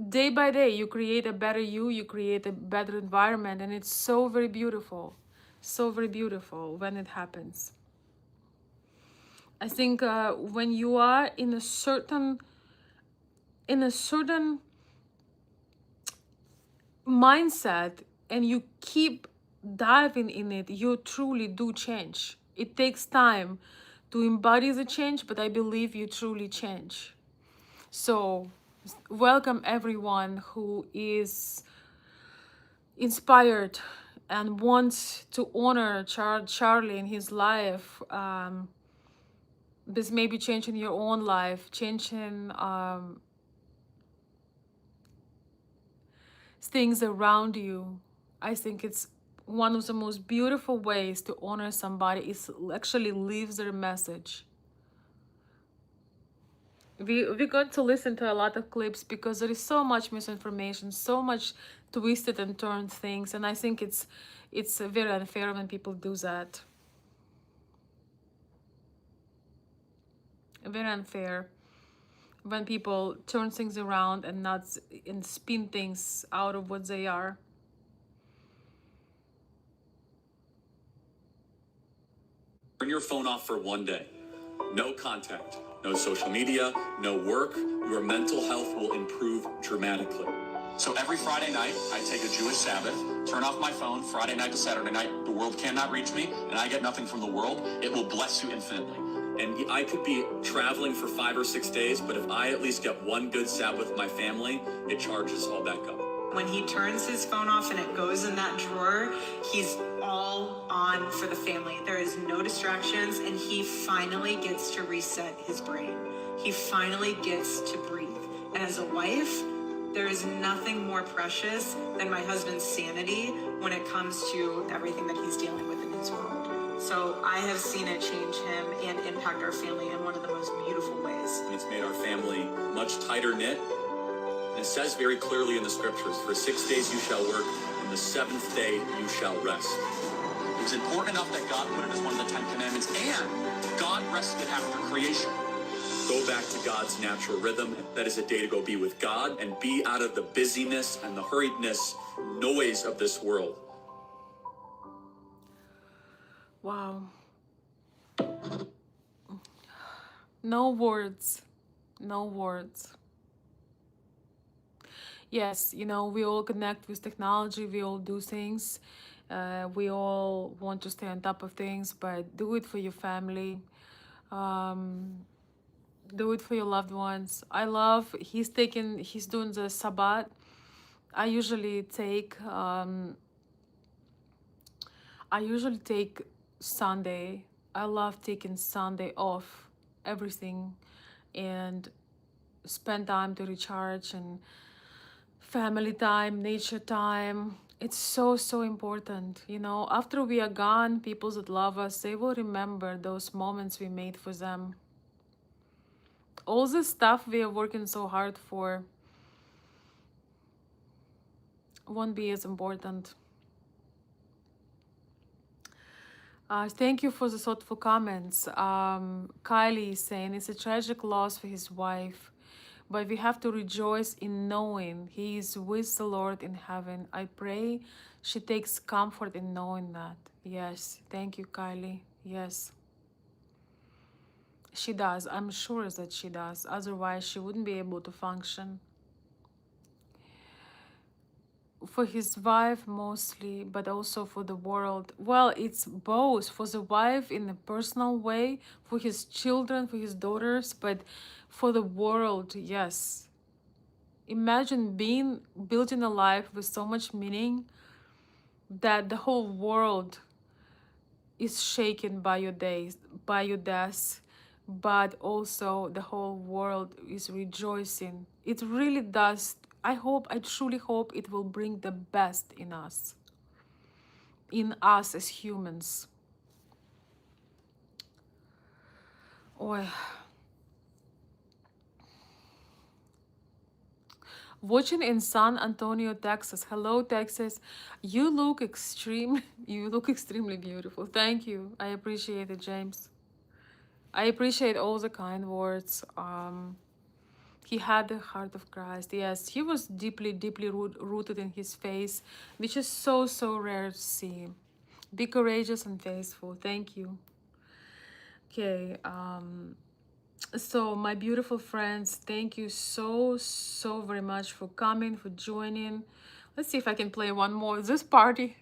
day by day, you create a better you create a better environment, and it's so very beautiful, so very beautiful when it happens. I think when you are in a certain mindset and you keep diving in it, you truly do change. It takes time to embody the change, but I believe you truly change. So welcome everyone who is inspired and wants to honor Charlie in his life. This may be changing your own life, changing things around you. I think it's one of the most beautiful ways to honor somebody is actually leave their message. We're going to listen to a lot of clips because there is so much misinformation, so much twisted and turned things, and I think it's very unfair when people do that. Very unfair when people turn things around and not and spin things out of what they are. Turn your phone off for one day. No contact, no social media, no work. Your mental health will improve dramatically. So every Friday night, I take a Jewish Sabbath, turn off my phone Friday night to Saturday night. The world cannot reach me, and I get nothing from the world. It will bless you infinitely. And I could be traveling for 5 or 6 days, but if I at least get one good Sabbath with my family, it charges all back up. When he turns his phone off and it goes in that drawer, he's all on for the family. There is no distractions, and he finally gets to reset his brain. He finally gets to breathe. And as a wife, there is nothing more precious than my husband's sanity when it comes to everything that he's dealing with in his world. So I have seen it change him and impact our family in one of the most beautiful ways. It's made our family much tighter knit. And it says very clearly in the scriptures, for 6 days you shall work, and the 7th day you shall rest. It was important enough that God put it as one of the 10 commandments, and God rested after creation. Go back to God's natural rhythm. That is a day to go be with God and be out of the busyness and the hurriedness, noise of this world. Wow. No words. No words. Yes, you know, we all connect with technology, we all do things, we all want to stay on top of things, but do it for your family, do it for your loved ones. I love, he's doing the Sabbath. I usually take Sunday. I love taking Sunday off, everything, and spend time to recharge and family time, nature time. It's so, so important. You know, after we are gone, people that love us, they will remember those moments we made for them. All the stuff we are working so hard for won't be as important. Thank you for the thoughtful comments. Kylie is saying it's a tragic loss for his wife, but we have to rejoice in knowing he is with the Lord in heaven. I pray she takes comfort in knowing that. Yes, thank you, Kylie. Yes, she does. I'm sure that she does. Otherwise, she wouldn't be able to function. For his wife mostly, but also for the world. Well, it's both. For the wife in a personal way, for his children, for his daughters, but for the world, yes. Imagine building a life with so much meaning that the whole world is shaken by your days, by your death, but also the whole world is rejoicing. It really does. I truly hope it will bring the best in us as humans. Oh, watching in San Antonio, Texas. Hello, Texas. You look you look extremely beautiful. Thank you. I appreciate it, James. I appreciate all the kind words. He had the heart of Christ. Yes, he was deeply, deeply rooted in his faith, which is so, so rare to see. Be courageous and faithful. Thank you. Okay. So my beautiful friends, thank you so, so very much for coming, for joining. Let's see if I can play one more. This party